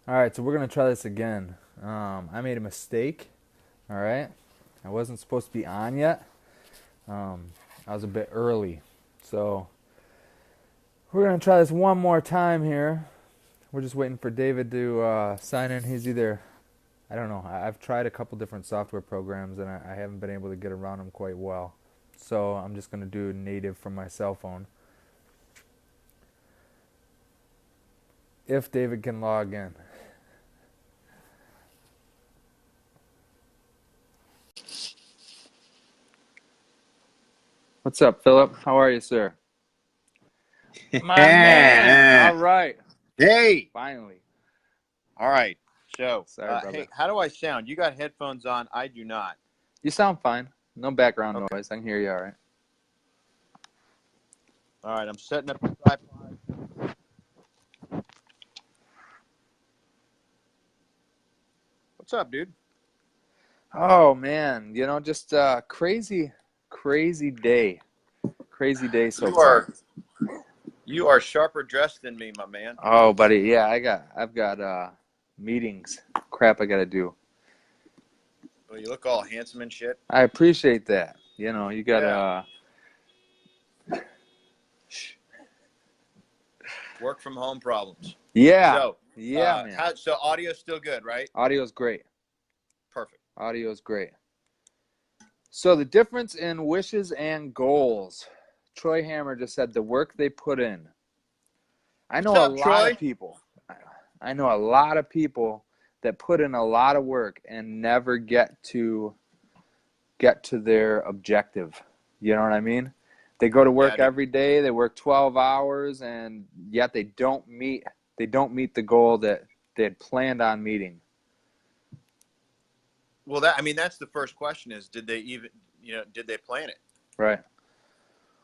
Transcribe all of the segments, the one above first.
All right, so we're gonna try this again. I made a mistake. All right, I wasn't supposed to be on yet. I was a bit early, so we're gonna try this one more time here. We're just waiting for David to sign in. He's either, I don't know. I've tried a couple different software programs and I haven't been able to get around them quite well. So I'm just gonna do native from my cell phone. If David can log in. What's up, Philip? How are you, sir? My man! All right. Hey, Finally. all right. So, Sorry, brother. hey, how do I sound? You got headphones on. I do not. You sound fine. No background Okay. noise. I can hear you all right. All right. I'm setting up the tripod. What's up, dude? Oh, man. Just crazy day. Crazy day so You far. are you are sharper dressed than me, my man. Oh, buddy. Yeah, I've got meetings. Crap I got to do. Well, you look all handsome and shit. I appreciate that. You got Yeah. to Work from home problems. yeah. So, Yeah, man. so audio's still good, right? Audio's great. Perfect. Audio's great. So the difference in wishes and goals. Troy Hammer just said the work they put in. I What's know a up, lot of Troy? people. I know a lot of people that put in a lot of work and never get to their objective. You know what I mean? They go to Yeah, work dude. every day, they work 12 hours and yet they don't meet the goal that they had planned on meeting. Well, that's the first question: is did they even, did they plan it? Right.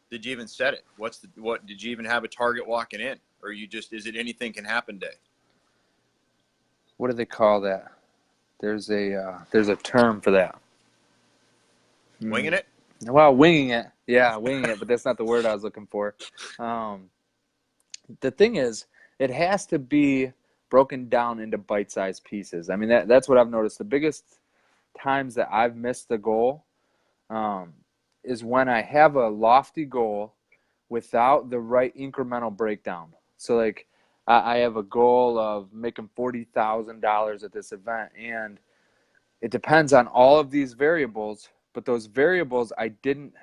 Did you even set it? What did you even have a target walking in, or you just is it anything can happen day? What do they call that? There's a term for that. Winging it? Well, winging it. Yeah, winging it, but that's not the word I was looking for. Um, the thing is, it has to be broken down into bite-sized pieces. I mean, that's what I've noticed. The biggest times that I've missed the goal um, is when I have a lofty goal without the right incremental breakdown. So, like, I have a goal of making $40,000 at this event, and it depends on all of these variables, but those variables I didn't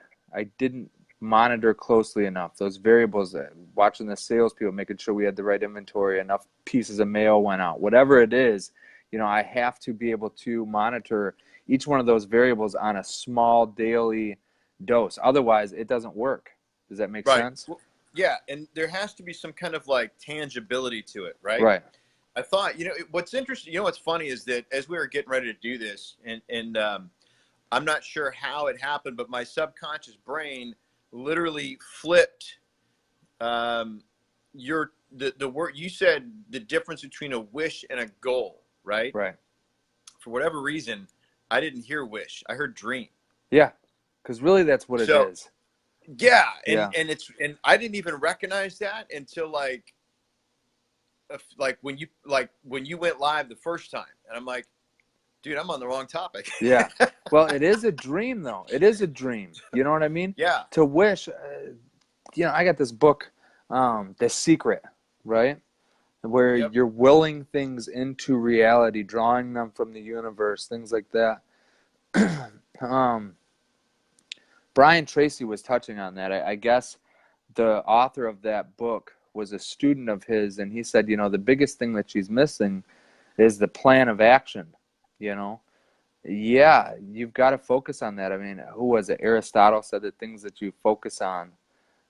monitor closely enough. Those variables, watching the salespeople, making sure we had the right inventory, enough pieces of mail went out, whatever it is, I have to be able to monitor each one of those variables on a small daily dose. Otherwise, it doesn't work. Does that make Right. sense? Well, yeah, and there has to be some kind of like tangibility to it, right? Right. I thought, what's interesting, what's funny is that as we were getting ready to do this, and I'm not sure how it happened, but my subconscious brain literally flipped the word you said, the difference between a wish and a goal, right? Right. For whatever reason, I didn't hear wish. I heard dream. Yeah. Because really, that's what it So is. yeah, and Yeah. and I didn't even recognize that until like when you went live the first time, and I'm like, dude, I'm on the wrong topic. Yeah. Well, it is a dream, though. It is a dream. You know what I mean? Yeah. To wish, I got this book, The Secret, right? Where Yep. you're willing things into reality, drawing them from the universe, things like that. um, Brian Tracy was touching on that. I guess the author of that book was a student of his, and he said, the biggest thing that she's missing is the plan of action, you know? Yeah, you've got to focus on that. I mean, who was it? Aristotle said that things that you focus on,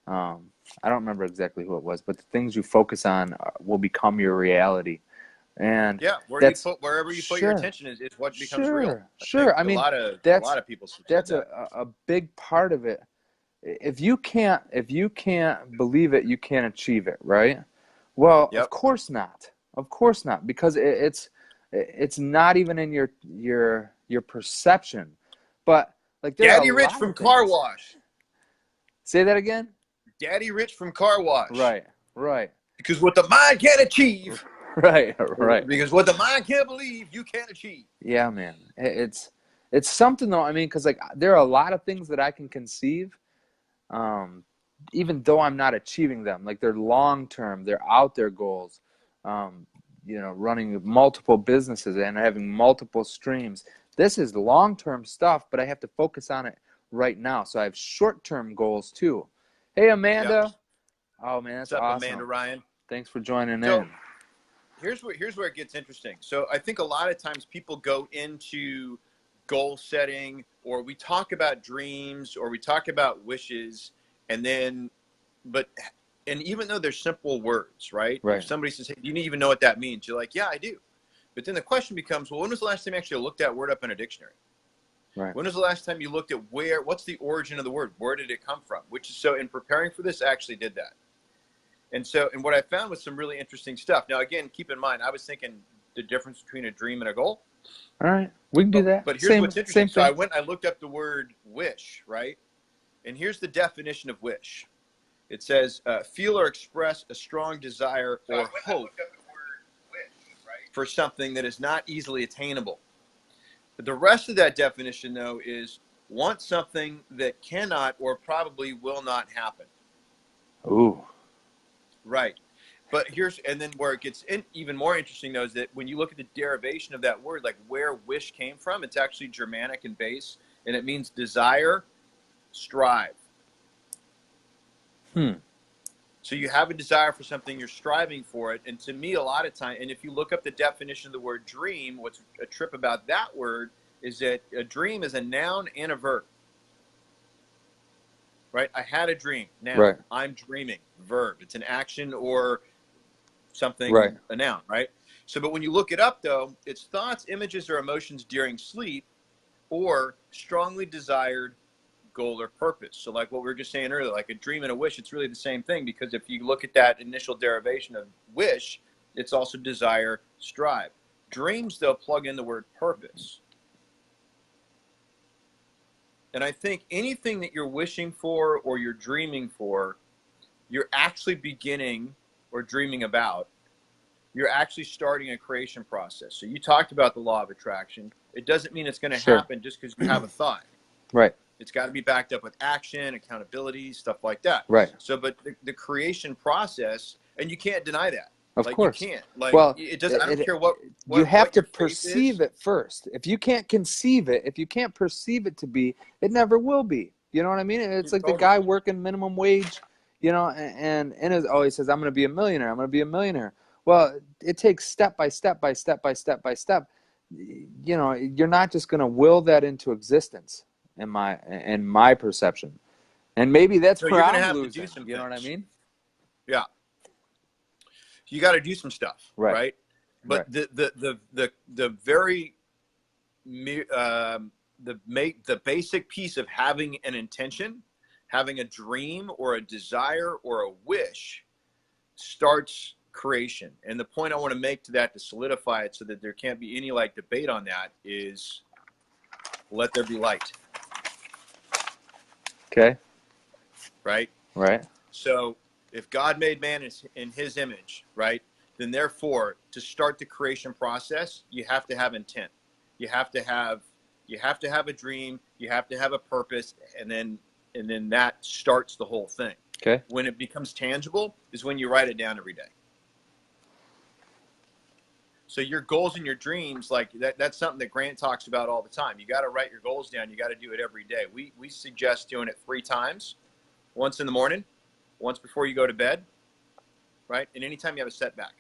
I don't remember exactly who it was, but the things you focus on will become your reality. And Yeah. that's Wherever you put your sure, attention is what becomes real. sure, I think sure. I a mean, lot of a that's lot of people said that's that. a big part of it. If you can't believe it, you can't achieve it, right? Well, of Yep. course not. Of course not, because it's not even in your perception. But like there are a Daddy Rich lot from of Car things. Wash. Say that again? Daddy Rich from Car Wash. Right, right. Because what the mind can't achieve. Right, right. Because what the mind can't believe, you can't achieve. Yeah, man. It's something though. I mean, because like there are a lot of things that I can conceive, um, even though I'm not achieving them. Like they're long term, they're out there goals. Um, running multiple businesses and having multiple streams. This is long term stuff, but I have to focus on it right now. So I have short term goals too. Hey, Yep. Amanda. Oh man, What's that's up, Amanda awesome. Ryan? Thanks for joining So in. here's where it gets interesting. So I think a lot of times people go into goal setting, or we talk about dreams, or we talk about wishes, and then, but, and even though they're simple words, right? If Right. somebody says, hey, do you even know what that means? You're like, yeah, I do. But then the question becomes, well, when was the last time you actually looked that word up in a dictionary? Right. When was the last time you looked at what's the origin of the word? Where did it come from? Which is, so in preparing for this, I actually did that. And what I found was some really interesting stuff. Now, again, keep in mind, I was thinking the difference between a dream and a goal. All right. We can do that. But here's Same what's interesting. same So thing. I looked up the word wish, right? And here's the definition of wish. It says, feel or express a strong desire or hope for something that is not easily attainable. But the rest of that definition, though, is want something that cannot or probably will not happen. Ooh. Right. But and then where it gets even more interesting, though, is that when you look at the derivation of that word, like where wish came from, it's actually Germanic in base, and it means desire, strive. So you have a desire for something, you're striving for it. And to me, a lot of time, and if you look up the definition of the word dream, what's a trip about that word is that a dream is a noun and a verb. Right? I had a dream. Now, Right. I'm dreaming. Verb. It's an action or something, Right. a noun, right? So, but when you look it up, though, it's thoughts, images, or emotions during sleep, or strongly desired goal or purpose. So like what we were just saying earlier, like a dream and a wish, it's really the same thing, because if you look at that initial derivation of wish, it's also desire, strive. Dreams, though, plug in the word purpose. And I think anything that you're wishing for or you're dreaming for, you're actually beginning, or dreaming about, you're actually starting a creation process. So you talked about the law of attraction. It doesn't mean it's going to Sure. happen just because you have a thought. Right. It's got to be backed up with action, accountability, stuff like that. Right. So, but the creation process, and you can't deny that. Of Like course. you can't. Like Well, it doesn't. I don't care what you have to your faith perceive is. it first. If you can't conceive it, if you can't perceive it to be, it never will be. You know what I mean? It's like the Totally. guy working minimum wage, and he says, I'm going to be a millionaire. I'm going to be a millionaire. Well, it takes step by step by step by step by step. You're not just going to will that into existence in my perception. And maybe that's So where you're going to I'm have to do losing. some You know what I things. mean? Yeah. You got to do some stuff, right? But Right. the very the basic piece of having an intention, having a dream or a desire or a wish, starts creation. And the point I want to make to that, to solidify it so that there can't be any like debate on that, is let there be light. Okay. Right? Right. So if God made man in his image, right, then therefore to start the creation process, you have to have intent. You have to have a dream, you have to have a purpose, and then that starts the whole thing. Okay. When it becomes tangible is when you write it down every day. So your goals and your dreams, like that's something that Grant talks about all the time. You got to write your goals down. You got to do it every day. We suggest doing it 3 times, once in the morning, once before you go to bed, right? And anytime you have a setback.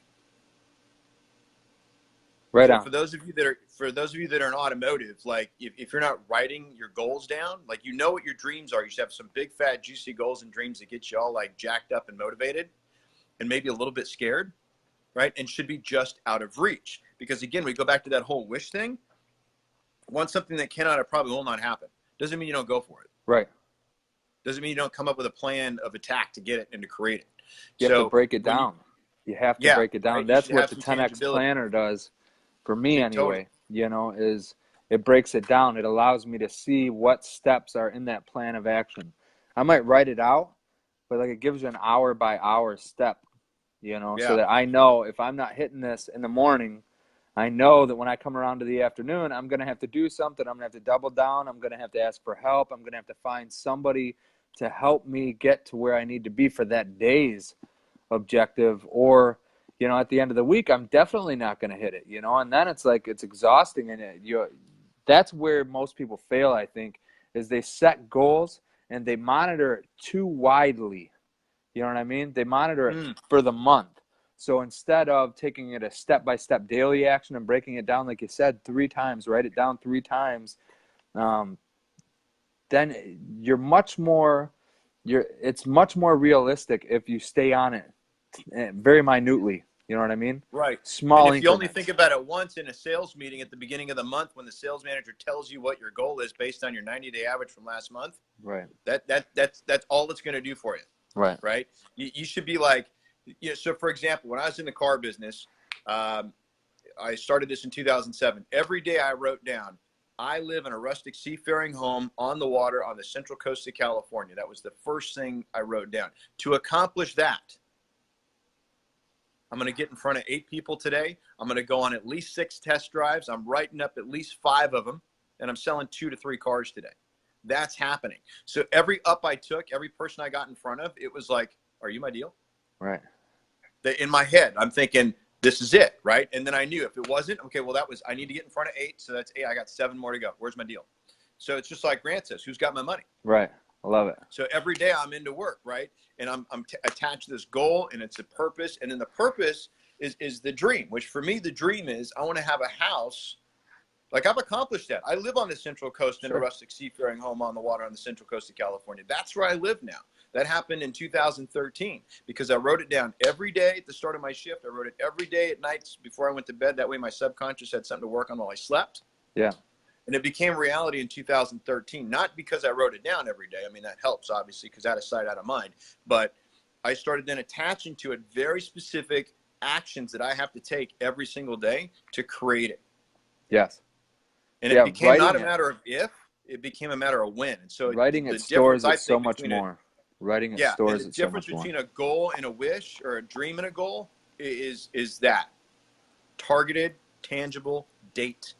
Right So on. for those of you that are in automotive, like if you're not writing your goals down, like what your dreams are, you should have some big fat juicy goals and dreams that get you all like jacked up and motivated and maybe a little bit scared, right? And should be just out of reach. Because again, we go back to that whole wish thing. Want something that cannot or probably will not happen. Doesn't mean you don't go for it. Right. Doesn't mean you don't come up with a plan of attack to get it and to create it. You have to break it down. You have to break it down. Right? That's what the 10X planner does for me anyway. Totally. Is it breaks it down. It allows me to see what steps are in that plan of action. I might write it out, but like it gives you an hour by hour step so Yeah. that I know if I'm not hitting this in the morning, I know that when I come around to the afternoon, I'm going to have to do something. I'm going to have to double down. I'm going to have to ask for help. I'm going to have to find somebody to help me get to where I need to be for that day's objective. Or, at the end of the week, I'm definitely not going to hit it, and then it's like, it's exhausting. And that's where most people fail, I think, is they set goals and they monitor it too widely. You know what I mean? They monitor it Mm. for the month. So instead of taking it a step-by-step daily action and breaking it down, like you said, 3 times, write it down 3 times, then it's much more realistic if you stay on it very minutely. You know what I mean? Right. And Small if you only think increments. about it once in a sales meeting at the beginning of the month, when the sales manager tells you what your goal is based on your 90-day average from last month, Right. that's all it's going to do for you. Right. Right. You should be like, so for example, when I was in the car business, I started this in 2007. Every day I wrote down, I live in a rustic seafaring home on the water on the central coast of California. That was the first thing I wrote down. To accomplish that, I'm going to get in front of 8 people today. I'm going to go on at least 6 test drives. I'm writing up at least 5 of them, and I'm selling 2 to 3 cars today. That's happening. So every up I took, every person I got in front of, it was like, are you my deal? Right. In my head, I'm thinking, this is it, right? And then I knew if it wasn't, okay, well, I need to get in front of 8, so that's 8. I got 7 more to go. Where's my deal? So it's just like Grant says, who's got my money? Right. I love it. So every day I'm into work, right? And I'm attached to this goal, and it's a purpose. And then the purpose is the dream, which for me, the dream is I want to have a house. Like, I've accomplished that. I live on the Central Coast in a rustic seafaring home on the water on the Central Coast of California. That's where I live now. That happened in 2013 because I wrote it down every day at the start of my shift. I wrote it every day at nights before I went to bed. That way my subconscious had something to work on while I slept. Yeah. And it became reality in 2013, not because I wrote it down every day. I mean, that helps, obviously, because out of sight, out of mind. But I started then attaching to it very specific actions that I have to take every single day to create it. Yes. And it became not a matter of if, it became a matter of when. And so writing it stores it so much more. Writing it stores it so much more. The difference between a goal and a wish, or a dream and a goal, is that targeted, tangible date.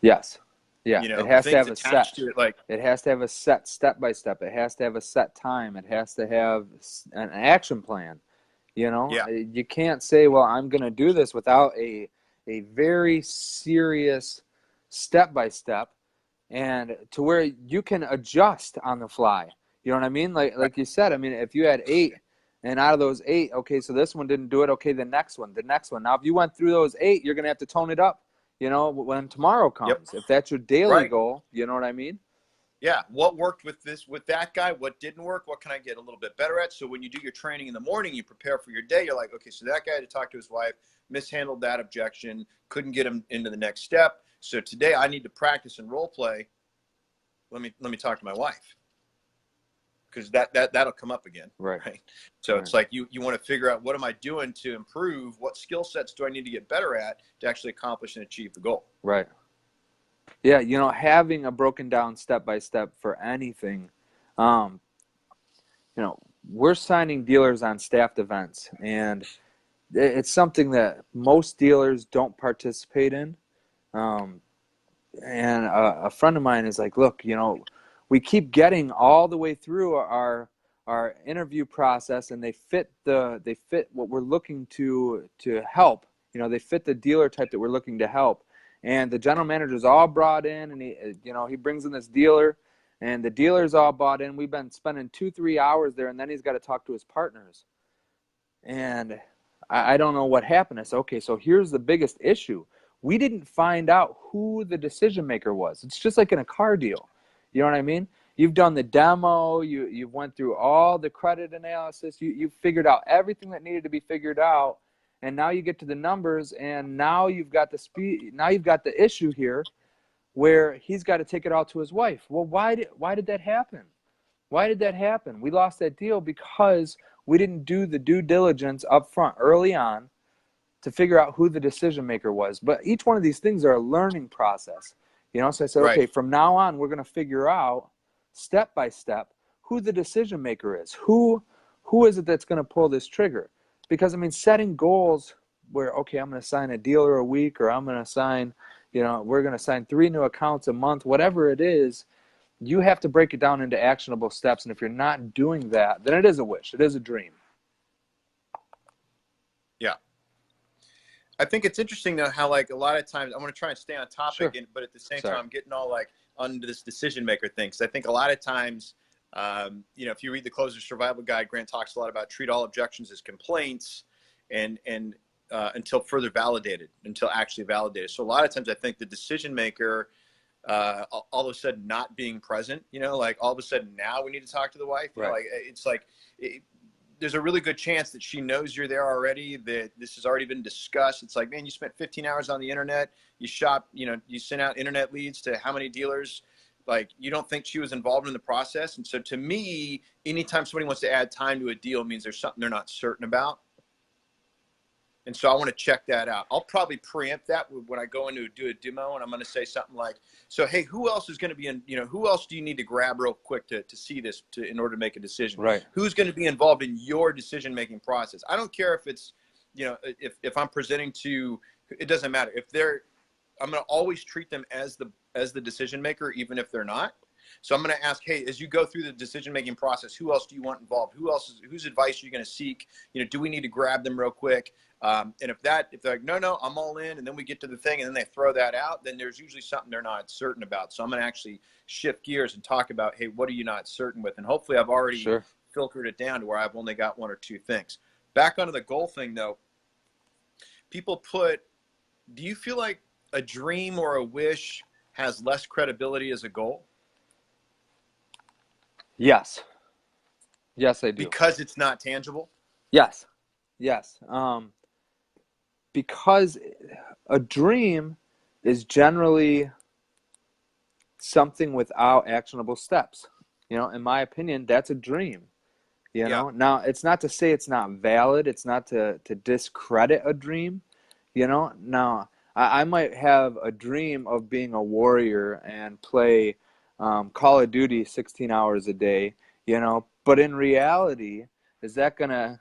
Yes. Yeah. It has to have a set. To it, like, it has to have a set step by step. It has to have a set time. It has to have an action plan. Yeah. You can't say, well, I'm going to do this without a very serious step by step, and to where you can adjust on the fly. You know what I mean? Like you said, I mean, if you had 8 and out of those 8, okay, so this one didn't do it. Okay, the next one. Now, if you went through those 8, you're going to have to tone it up, when tomorrow comes. If that's your daily goal, you know what I mean? Yeah. What worked with that guy? What didn't work? What can I get a little bit better at? So when you do your training in the morning, you prepare for your day. You're like, okay, so that guy had to talk to his wife, mishandled that objection, couldn't get him into the next step. So today I need to practice and role play. Let me talk to my wife, because that'll come up again. Right. So it's like you want to figure out, what am I doing to improve? What skill sets do I need to get better at to actually accomplish and achieve the goal? Right. Yeah, having a broken down step by step for anything, we're signing dealers on staffed events, and it's something that most dealers don't participate in. And a friend of mine is like, look, we keep getting all the way through our interview process, and they fit what we're looking to help. They fit the dealer type that we're looking to help. And the general manager's all brought in, and he brings in this dealer, and the dealer's all bought in. We've been spending 2-3 hours there, and then he's got to talk to his partners. And I don't know what happened. I said, okay, so here's the biggest issue. We didn't find out who the decision maker was. It's just like in a car deal. You know what I mean? You've done the demo. You've went through all the credit analysis. You've figured out everything that needed to be figured out. And now you get to the numbers, and now you've got the speed. Now you've got the issue here where he's got to take it all to his wife. Well, why did that happen? Why did that happen? We lost that deal because we didn't do the due diligence up front early on to figure out who the decision maker was. But each one of these things are a learning process. So I said, okay, from now on, we're going to figure out step by step who the decision maker is. Who is it that's going to pull this trigger? Because I mean, setting goals where, okay, I'm going to sign a dealer a week, or I'm going to sign, we're going to sign 3 new accounts a month, whatever it is, you have to break it down into actionable steps. And if you're not doing that, then it is a wish. It is a dream. Yeah. I think it's interesting though how like a lot of times I want to try and stay on topic, Sure. but at the same Sorry. time I'm getting all like onto this decision maker thing. Because I think a lot of times, if you read the Closer Survival Guide, Grant talks a lot about treat all objections as complaints, and until further validated, until actually validated. So a lot of times I think the decision maker, all of a sudden not being present, like all of a sudden now we need to talk to the wife. Right. Like it's like. There's a really good chance that she knows you're there already, that this has already been discussed. It's like, man, you spent 15 hours on the internet. You shop, you sent out internet leads to how many dealers? Like, you don't think she was involved in the process. And so to me, anytime somebody wants to add time to a deal means there's something they're not certain about. And so I want to check that out. I'll probably preempt that when I go in to do a demo, and I'm going to say something like, so, hey, who else is going to be in, who else do you need to grab real quick to see this in order to make a decision? Right. Who's going to be involved in your decision-making process? I don't care if it's, if I'm presenting to, it doesn't matter. I'm going to always treat them as the decision maker, even if they're not. So I'm going to ask, hey, as you go through the decision-making process, who else do you want involved? Whose advice are you going to seek? Do we need to grab them real quick? And if they're like, no, I'm all in, and then we get to the thing and then they throw that out, then there's usually something they're not certain about. So I'm going to actually shift gears and talk about, hey, what are you not certain with? And hopefully I've already filtered it down to where I've only got 1 or 2 things. Back onto the goal thing though, do you feel like a dream or a wish has less credibility as a goal? Yes. Yes, I do. Because it's not tangible? Yes. Because a dream is generally something without actionable steps. In my opinion, that's a dream. Now, it's not to say it's not valid. It's not to discredit a dream. Now, I might have a dream of being a warrior and play Call of Duty 16 hours a day, but in reality, is that gonna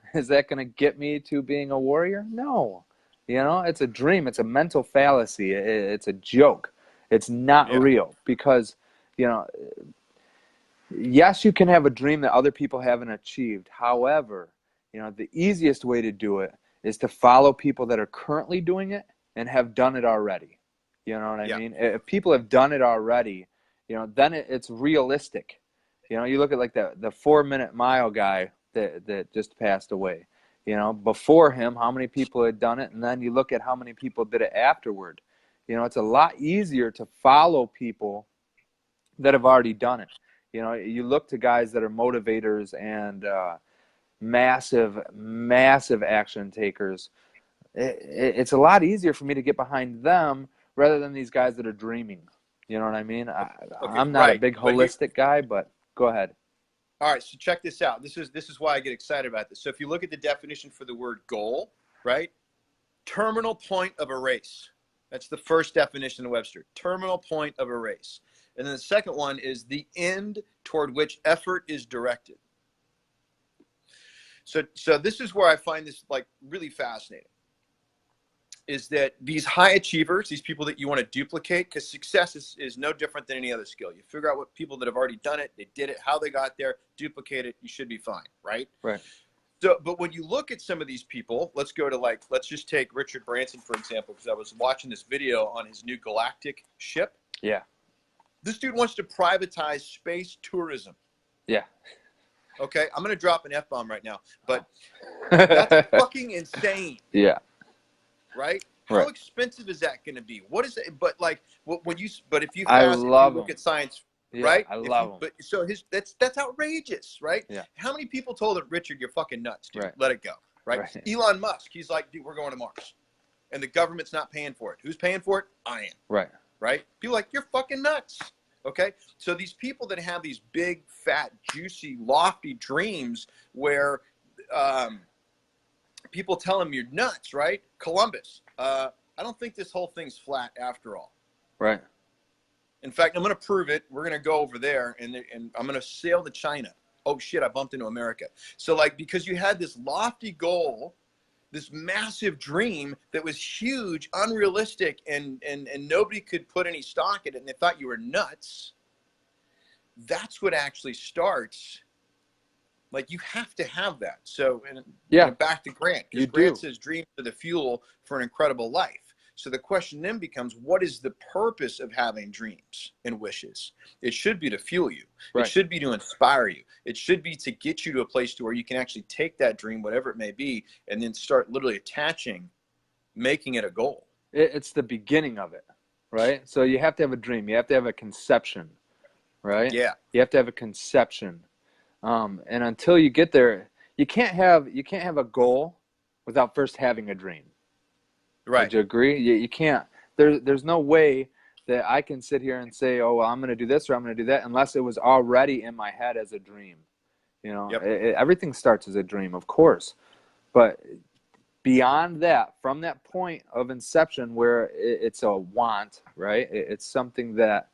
get me to being a warrior? No. It's a dream. It's a mental fallacy. It's a joke. It's not real because, yes, you can have a dream that other people haven't achieved. However, the easiest way to do it is to follow people that are currently doing it and have done it already. You know what I mean? If people have done it already, then it's realistic. You look at like the 4-minute mile guy that just passed away. Before him, how many people had done it, and then you look at how many people did it afterward. It's a lot easier to follow people that have already done it. You look to guys that are motivators and massive action takers. It's a lot easier for me to get behind them rather than these guys that are dreaming. You know what I mean? I'm not a big holistic guy, but go ahead. All right, so check this out. This is why I get excited about this. So if you look at the definition for the word goal, right? Terminal point of a race. That's the first definition in Webster. Terminal point of a race. And then the second one is the end toward which effort is directed. So this is where I find this like really fascinating. Is that these high achievers, these people that you want to duplicate, because success is no different than any other skill. You figure out what people that have already done it, they did it, how they got there, duplicate it, you should be fine, right? Right. So, but when you look at some of these people, let's just take Richard Branson, for example, because I was watching this video on his new galactic ship. Yeah. This dude wants to privatize space tourism. Yeah. Okay, I'm going to drop an F-bomb right now, but that's fucking insane. Yeah. Right? How expensive is that going to be? What is it? But like, if you look at science, right? I love him. So that's outrageous, right? Yeah. How many people told him, Richard, you're fucking nuts, dude. Right. Let it go, right? Elon Musk, he's like, dude, we're going to Mars, and the government's not paying for it. Who's paying for it? I am. Right. Right? People are like, you're fucking nuts. Okay, so these people that have these big, fat, juicy, lofty dreams where people tell them you're nuts, right? Columbus. I don't think this whole thing's flat after all. Right. In fact, I'm going to prove it. We're going to go over there, and I'm going to sail to China. Oh, shit, I bumped into America. So, like, because you had this lofty goal this massive dream that was huge, unrealistic, and nobody could put any stock in it, and they thought you were nuts. That's what actually starts. Like, you have to have that. So, and Yeah, back to Grant, because you Grant do. says dreams are the fuel for an incredible life. So the question then becomes, what is the purpose of having dreams and wishes? It should be to fuel you. It Right. should be to inspire you. It should be to get you to a place to where you can actually take that dream, whatever it may be, and then start literally attaching, making it a goal. It's the beginning of it, right? So you have to have a dream. You have to have a conception, right? Yeah. You have to have a conception. And until you get there, you can't have a goal without first having a dream. Right. Would you agree? You can't. There's no way that I can sit here and say, oh, well, I'm going to do this or I'm going to do that, unless it was already in my head as a dream. Yep. Everything starts as a dream, of course. But beyond that, from that point of inception where it's a want, right? It's something that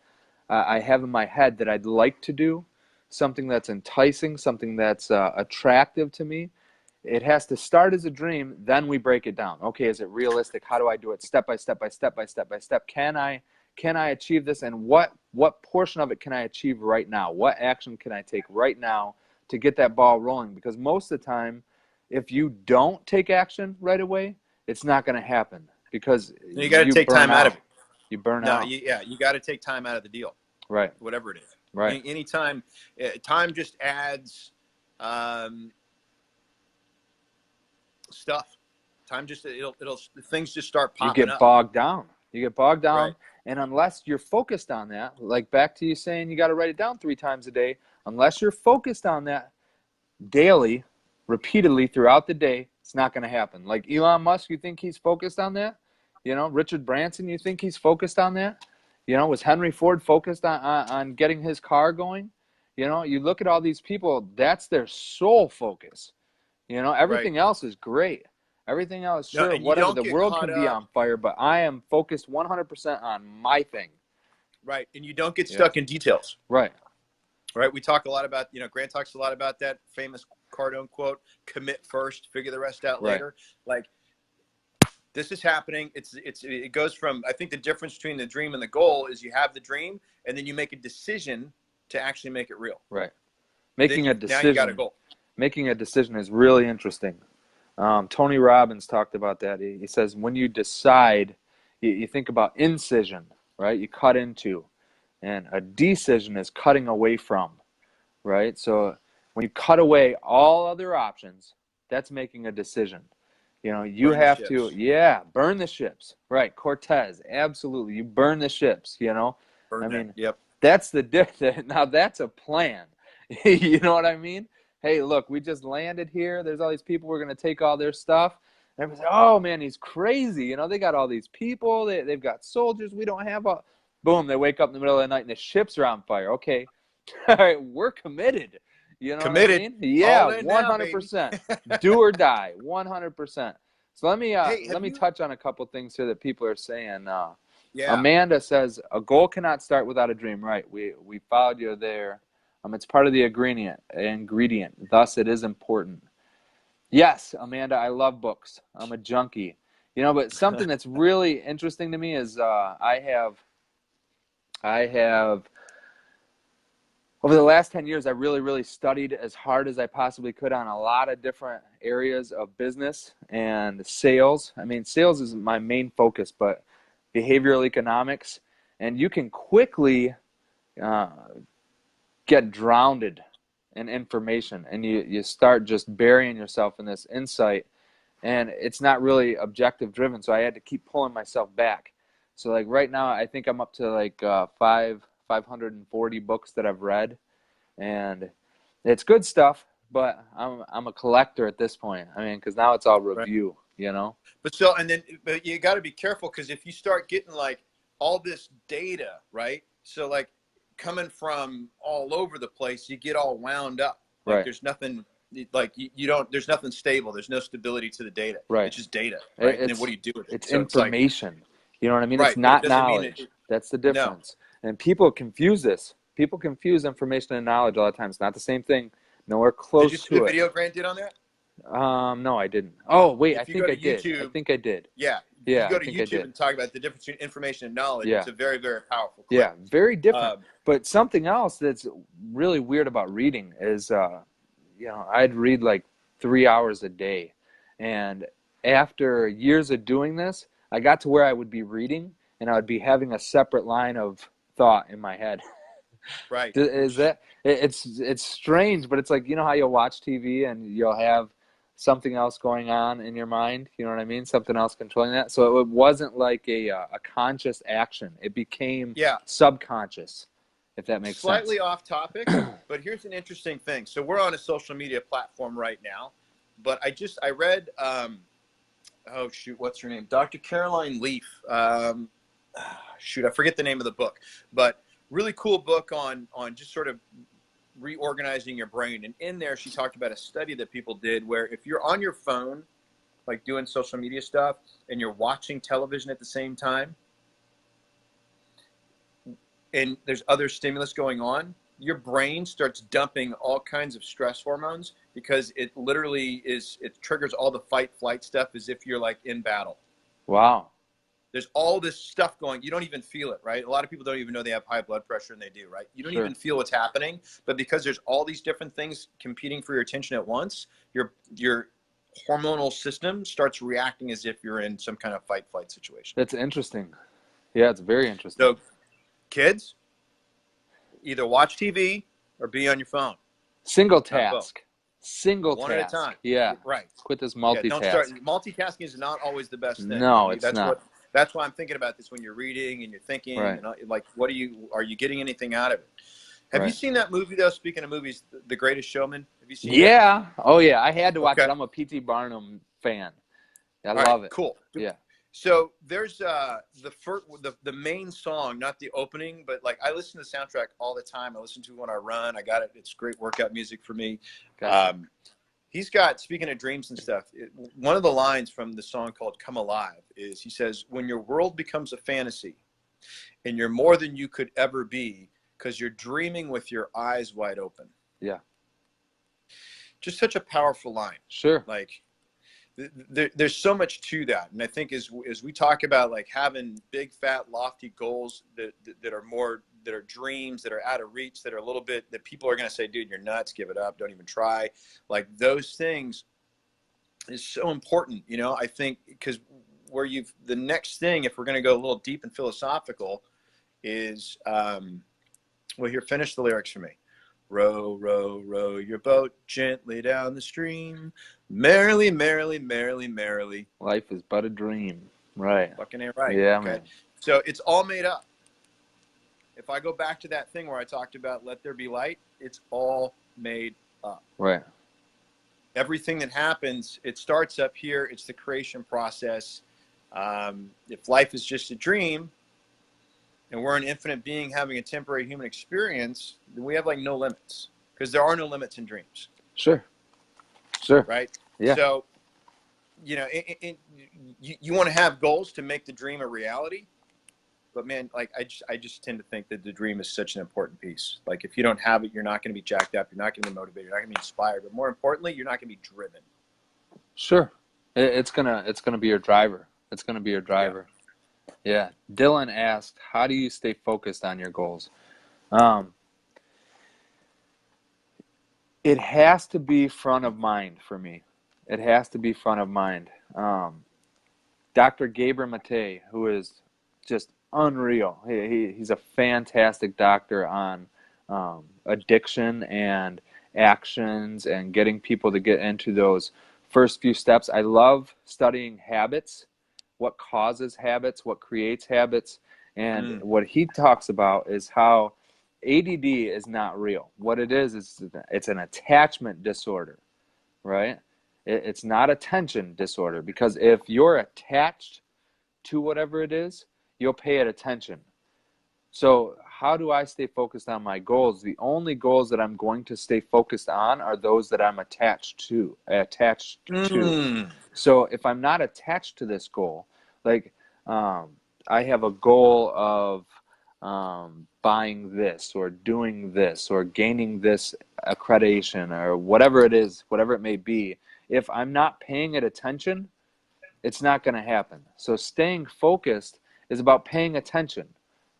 I have in my head that I'd like to do, something that's enticing, something that's attractive to me. It has to start as a dream, then we break it down. Okay, is it realistic? How do I do it? Step by step by step by step by step. Can I achieve this? And what portion of it can I achieve right now? What action can I take right now to get that ball rolling? Because most of the time, if you don't take action right away, it's not going to happen, because you got to take time out of it. You burn No, out. you got to take time out of the deal. Right. Whatever it is. Right. Any time, time just adds stuff. Time just it'll things just start popping up. You get bogged down. Right. And unless you're focused on that, like back to you saying you got to write it down 3 times a day, unless you're focused on that daily, repeatedly throughout the day, it's not going to happen. Like Elon Musk, you think he's focused on that? Richard Branson, you think he's focused on that? Was Henry Ford focused on getting his car going? You look at all these people, that's their sole focus. Everything else is great. Everything else, sure, whatever. The world can be on fire, but I am focused 100% on my thing. Right, and you don't get stuck in details. Right. Right. We talk a lot about, Grant talks a lot about that famous Cardone quote: "Commit first, figure the rest out later." Like, this is happening. It goes from, I think the difference between the dream and the goal is you have the dream and then you make a decision to actually make it real. Right. Making a decision. Now you got a goal. Making a decision is really interesting. Tony Robbins talked about that. He says when you decide, you think about incision, right? You cut into, and a decision is cutting away from, right? So when you cut away all other options, that's making a decision. You have to, burn the ships. Right, Cortez, absolutely. You burn the ships, Yep. That's the difference. Now that's a plan. You know what I mean? Hey, look, we just landed here. There's all these people. We're going to take all their stuff. And everyone's like, oh, man, he's crazy. They got all these people. They've got soldiers. We don't have a... Boom, they wake up in the middle of the night and the ships are on fire. Okay, all right, we're committed. Committed. What I mean? Yeah, 100%. Do or die, 100%. So let me touch on a couple things here that people are saying. Amanda says, a goal cannot start without a dream. Right, we followed you there. It's part of the ingredient. Thus, it is important. Yes, Amanda, I love books. I'm a junkie. But something that's really interesting to me is I have over the last 10 years, I really, really studied as hard as I possibly could on a lot of different areas of business and sales. Sales is my main focus, but behavioral economics, and you can quickly get drowned in information, and you start just burying yourself in this insight, and it's not really objective driven. So I had to keep pulling myself back. So like right now, I think I'm up to like 540 books that I've read, and it's good stuff. But I'm a collector at this point. Because now it's all review, But you got to be careful, because if you start getting like all this data, right? So like coming from all over the place, you get all wound up. Like there's nothing. Like you don't. There's nothing stable. There's no stability to the data. Right. It's just data. Right. And then what do you do with it? It's information. You know what I mean? Right, it's not knowledge. That's the difference. No. And people confuse this. People confuse information and knowledge all the time. It's not the same thing. Nowhere close to it. Did you see the video Grant did on that? No, I didn't. Oh, wait, I If you go think I to did. I YouTube, think I did. yeah, if you Yeah, go I to think I YouTube did. and talk about the difference between information and knowledge, Yeah. it's a very, very powerful Yeah, clip. very different. Um, But something else that's really weird about reading is, I'd read like 3 hours a day. And after years of doing this, I got to where I would be reading and I would be having a separate line of thought in my head. right. Is that it's strange, but it's like, you know how you'll watch TV and you'll have something else going on in your mind, you know what I mean? Something else controlling that. So it wasn't like a conscious action. It became Yeah. subconscious, if that makes sense. Slightly off topic, but here's an interesting thing. So we're on a social media platform right now, but I read, oh shoot, what's her name? Dr. Caroline Leaf. Shoot, I forget the name of the book, but really cool book on just sort of reorganizing your brain. And in there, she talked about a study that people did where if you're on your phone, like doing social media stuff, and you're watching television at the same time, and there's other stimulus going on, your brain starts dumping all kinds of stress hormones because it literally it triggers all the fight flight stuff as if you're like in battle. Wow. There's all this stuff going. You don't even feel it, right? A lot of people don't even know they have high blood pressure, and they do, right? You don't Sure. even feel what's happening, but because there's all these different things competing for your attention at once, your hormonal system starts reacting as if you're in some kind of fight flight situation. That's interesting. Yeah, it's very interesting. So, kids, either watch TV or be on your phone. Single Not both. task. Single One at a task. time. Yeah. Right. Quit this Yeah. Don't start. multitask. Multitasking is not always the best thing. No, And it's not. that's why I'm thinking about this when you're reading and you're thinking Right. and like, are you getting anything out of it? Have you Right. seen that movie though? Speaking of movies, The Greatest Showman. Have you seen it? Yeah. Oh, yeah. I had to watch Okay. it. I'm a P.T. Barnum fan. I All right. love it. Cool. Yeah. So there's the main song, not the opening, but like I listen to the soundtrack all the time. I listen to it when I run. I got it. It's great workout music for me. Gotcha. He's got, speaking of dreams and stuff, one of the lines from the song called Come Alive is he says, when your world becomes a fantasy and you're more than you could ever be because you're dreaming with your eyes wide open. Yeah. Just such a powerful line. Sure. Like there's so much to that. And I think as we talk about like having big, fat, lofty goals that are more, that are dreams, that are out of reach, that are a little bit, that people are going to say, dude, you're nuts, give it up, don't even try. Like those things is so important, you know, I think, because the next thing, if we're going to go a little deep and philosophical is, well, here, finish the lyrics for me. Row, row, row your boat gently down the stream. Merrily, merrily, merrily, merrily. Life is but a dream. Right. Fucking ain't right. Yeah, okay? man. So it's all made up. If I go back to that thing where I talked about let there be light, it's all made up. Right. Everything that happens, it starts up here. It's the creation process. If life is just a dream, and we're an infinite being having a temporary human experience, then we have like no limits, because there are no limits in dreams. Sure. Sure. Right? Yeah. So, you know, you want to have goals to make the dream a reality, but man, like I just tend to think that the dream is such an important piece. Like if you don't have it, you're not going to be jacked up. You're not going to be motivated. You're not going to be inspired. But more importantly, you're not going to be driven. Sure. It's gonna be your driver. It's gonna be your driver. Yeah. Dylan asked, how do you stay focused on your goals? It has to be front of mind for me. It has to be front of mind. Dr. Gabriel Mate, who is just unreal. He's a fantastic doctor on addiction and actions and getting people to get into those first few steps. I love studying habits, what causes habits, what creates habits. And what he talks about is how ADD is not real. What it is it's an attachment disorder, right? It's not attention disorder, because if you're attached to whatever it is, you'll pay it attention. So how do I stay focused on my goals? The only goals that I'm going to stay focused on are those that I'm attached to. So if I'm not attached to this goal, like I have a goal of buying this or doing this or gaining this accreditation or whatever it is, whatever it may be, if I'm not paying it attention, it's not going to happen. So staying focused is about paying attention,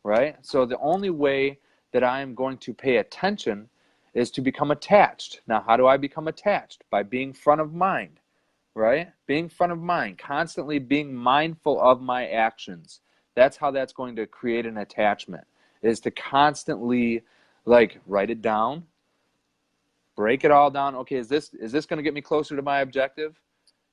right? So the only way that I am going to pay attention is to become attached. Now, how do I become attached? By being front of mind, right? Being front of mind, constantly being mindful of my actions. That's how that's going to create an attachment, is to constantly like write it down, break it all down. Okay, is this going to get me closer to my objective?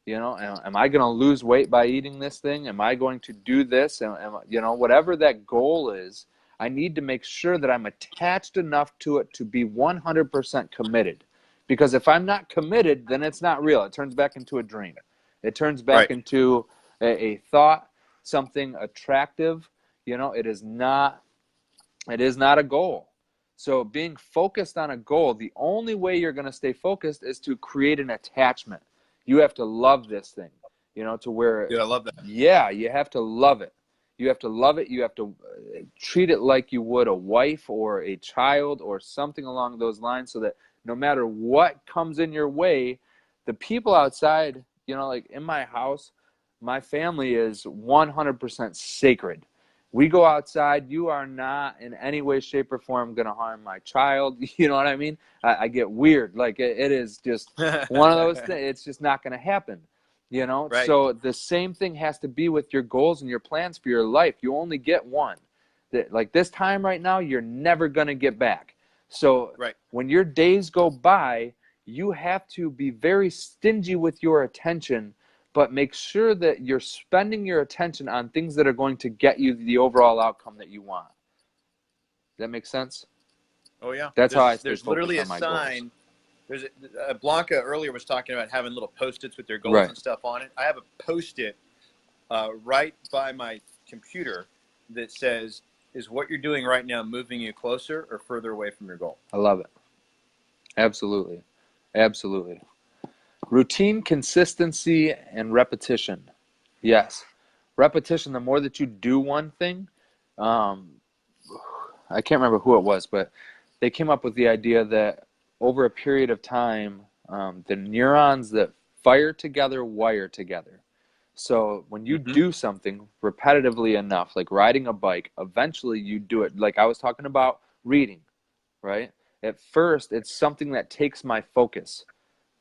You know, am I going to lose weight by eating this thing? Am I going to do this? You know, whatever that goal is, I need to make sure that I'm attached enough to it to be 100% committed. Because if I'm not committed, then it's not real. It turns back into a dream. It turns back Right. into a thought, something attractive. You know, it is not a goal. So being focused on a goal, the only way you're going to stay focused is to create an attachment. You have to love this thing, you know, to where, Dude, I love that. yeah, you have to love it. You have to love it. You have to treat it like you would a wife or a child or something along those lines, so that no matter what comes in your way, the people outside, you know, like in my house, my family is 100% sacred. We go outside, you are not in any way, shape, or form going to harm my child. You know what I mean? I get weird. Like, it is just one of those things. It's just not going to happen. You know? Right. So the same thing has to be with your goals and your plans for your life. You only get one. Like this time right now, you're never going to get back. So Right. when your days go by, you have to be very stingy with your attention, but make sure that you're spending your attention on things that are going to get you the overall outcome that you want. Does that make sense? Oh yeah. That's how I stay There's focused literally a on my goals. sign. There's Blanca earlier was talking about having little Post-its with their goals Right. and stuff on it. I have a Post-it right by my computer that says, "Is what you're doing right now moving you closer or further away from your goal?" I love it. Absolutely. Absolutely. Routine, consistency, and repetition. Yes. Repetition, the more that you do one thing, I can't remember who it was, but they came up with the idea that over a period of time, the neurons that fire together wire together. So when you Mm-hmm. do something repetitively enough, like riding a bike, eventually you do it. Like I was talking about reading, right? At first, it's something that takes my focus,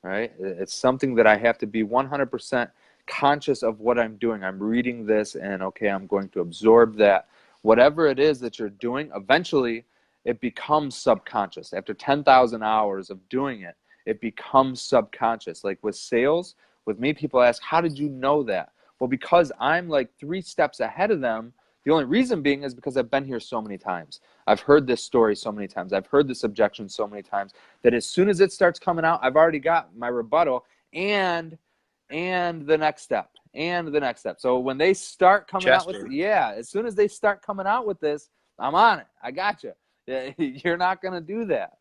right? It's something that I have to be 100% conscious of what I'm doing. I'm reading this, and okay, I'm going to absorb that. Whatever it is that you're doing, eventually it becomes subconscious. After 10,000 hours of doing it, it becomes subconscious. Like with sales, with me, people ask, how did you know that? Well, because I'm like 3 steps ahead of them. The only reason being is because I've been here so many times. I've heard this story so many times. I've heard this objection so many times that as soon as it starts coming out, I've already got my rebuttal and the next step and the next step. So when they start coming out with, as soon as they start coming out with this, I'm on it. I got you. You're not going to do that,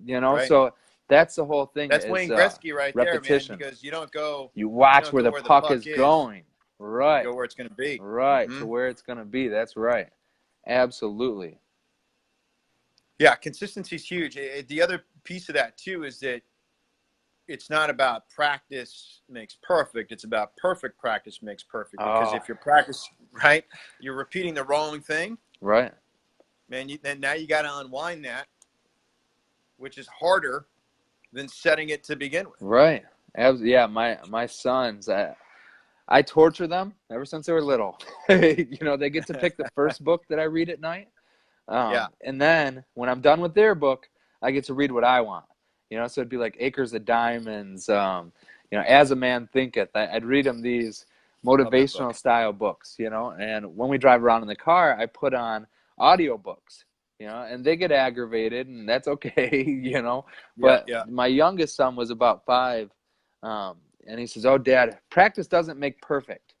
you know? Right. So that's the whole thing. That's is Wayne Gretzky right repetition. there, man. Because you don't go. You You watch don't where go the where the puck puck is is. going. Right. You go where it's going to be. Right. Mm-hmm. To where it's going to be. That's right. Absolutely. Yeah, consistency is huge. The other piece of that too is that it's not about practice makes perfect. It's about perfect practice makes perfect. Because if your practice, right, you're repeating the wrong thing, right, man, then now you got to unwind that, which is harder than setting it to begin with. Right. Yeah, my sons, I torture them ever since they were little. You know, they get to pick the first book that I read at night. And then when I'm done with their book, I get to read what I want. You know, so it'd be like Acres of Diamonds, you know, As a Man Thinketh. I'd read them these motivational style books, you know, and when we drive around in the car, I put on audiobooks, you know, and they get aggravated, and that's okay, you know. But my youngest son was about 5, and he says, "Oh, Dad, practice doesn't make perfect.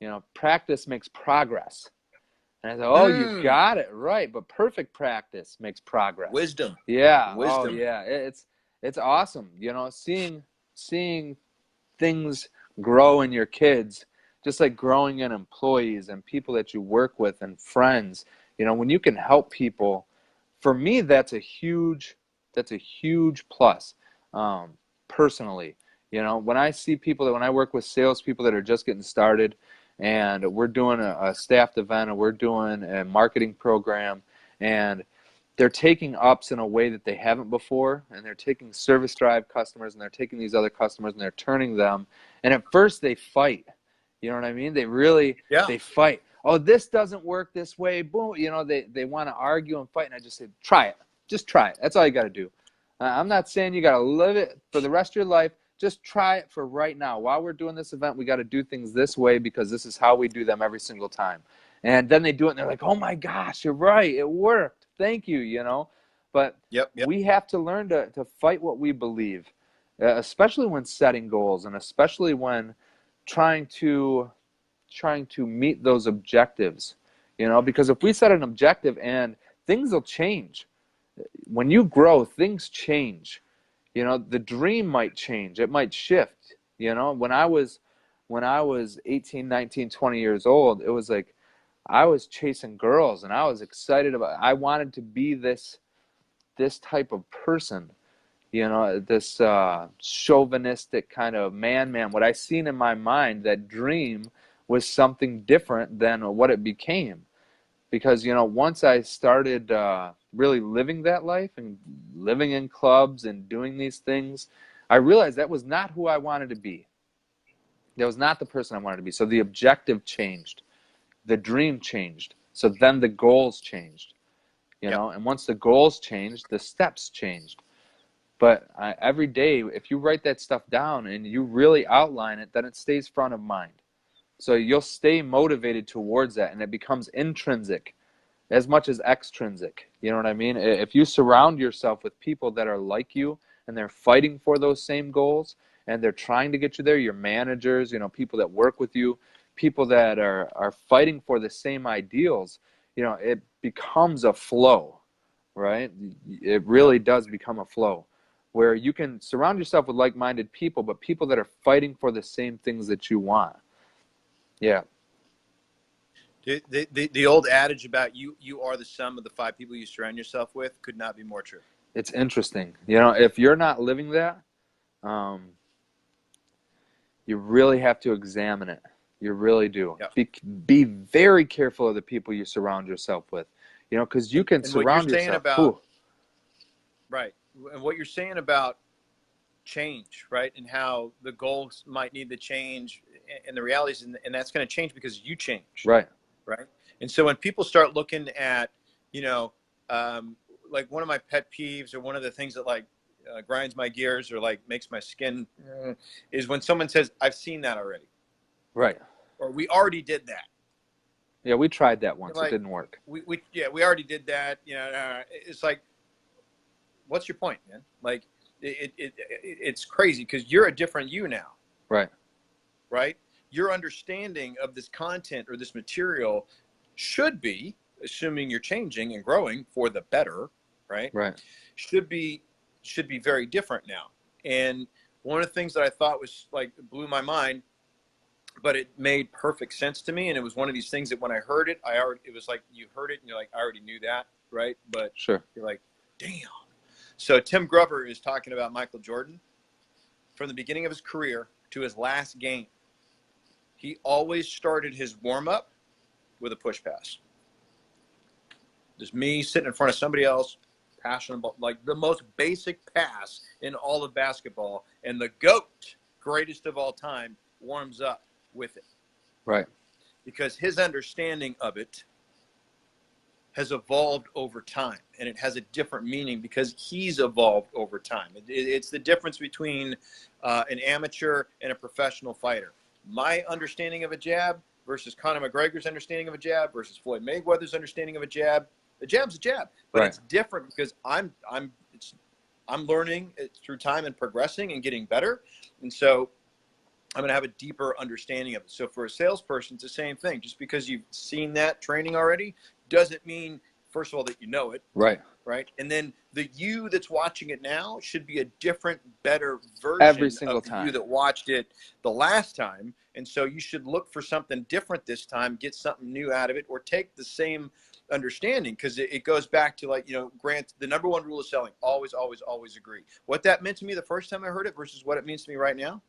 You know, practice makes progress." And I said, "Oh, you got it right, but perfect practice makes progress." Wisdom. Yeah. Wisdom. Oh, yeah. It's awesome, you know, seeing things grow in your kids, just like growing in employees and people that you work with and friends. You know, when you can help people, for me, that's a huge plus, personally. You know, when I see people when I work with salespeople that are just getting started, and we're doing a staffed event, and we're doing a marketing program, and they're taking ups in a way that they haven't before, and they're taking service drive customers, and they're taking these other customers, and they're turning them. And at first they fight. You know what I mean? Yeah. They fight. Oh, this doesn't work this way. Boom. You know, they want to argue and fight, and I just say, try it. Just try it. That's all you got to do. I'm not saying you got to live it for the rest of your life. Just try it for right now. While we're doing this event, we got to do things this way because this is how we do them every single time. And then they do it, and they're like, oh, my gosh, you're right. It worked. Thank you, you know. But Yep. we have to learn to fight what we believe, especially when setting goals and especially when trying to meet those objectives, you know, because if we set an objective and things will change. When you grow, things change. You know, the dream might change. It might shift. You know, when I was 18, 19, 20 years old, it was like I was chasing girls and I was excited I wanted to be this type of person, you know, this chauvinistic kind of man. What I seen in my mind, that dream was something different than what it became. Because, you know, once I started really living that life and living in clubs and doing these things, I realized that was not who I wanted to be. That was not the person I wanted to be. So the objective changed. The dream changed. So then the goals changed, you Yep. know, and once the goals changed, the steps changed. But every day, if you write that stuff down and you really outline it, then it stays front of mind. So you'll stay motivated towards that, and it becomes intrinsic as much as extrinsic. You know what I mean? If you surround yourself with people that are like you and they're fighting for those same goals and they're trying to get you there, your managers, you know, people that work with you, people that are fighting for the same ideals, you know, it becomes a flow, right? It Yep. really does become a flow where you can surround yourself with like-minded people, but people that are fighting for the same things that you want. Yeah. The old adage about you are the sum of the 5 people you surround yourself with could not be more true. It's interesting. You know, if you're not living that, um, you really have to examine it. You really do. Yep. Be very careful of the people you surround yourself with. You know, because you can And what you're surround saying yourself. about right, and what you're saying about change, right, and how the goals might need to change, and the realities, and that's going to change because you change, Right. right? And so when people start looking at, you know, like one of my pet peeves or one of the things that like grinds my gears or like makes my skin is when someone says, I've seen that already. Right. Or we already did that. Yeah, we tried that once. Like, it didn't work. we we already did that. You know, it's like, what's your point, man? Like, it's crazy because you're a different you now. Right. Right? Your understanding of this content or this material should be, assuming you're changing and growing for the better, right? Right. Should be very different now. And one of the things that I thought was like blew my mind, but it made perfect sense to me, and it was one of these things that when I heard it, it was like you heard it and you're like, I already knew that, right? But Sure. you're like, damn. So Tim Grover is talking about Michael Jordan from the beginning of his career to his last game. He always started his warm-up with a push pass. Just me sitting in front of somebody else, passionate about like the most basic pass in all of basketball, and the GOAT, greatest of all time, warms up with it. Right. Because his understanding of it has evolved over time, and it has a different meaning because he's evolved over time. It's the difference between an amateur and a professional fighter. My understanding of a jab versus Conor McGregor's understanding of a jab versus Floyd Mayweather's understanding of a jab. The jab's a jab, but Right. it's different because I'm learning it through time and progressing and getting better, and so I'm going to have a deeper understanding of it. So for a salesperson, it's the same thing. Just because you've seen that training already doesn't mean, first of all, that you know it. Right. Right. And then the you that's watching it now should be a different, better version Every single of the time. you that watched it the last time. And so you should look for something different this time, get something new out of it, or take the same understanding, because it goes back to, like, Grant, the number one rule of selling: always, always, always agree. What that meant to me the first time I heard it versus what it means to me right now,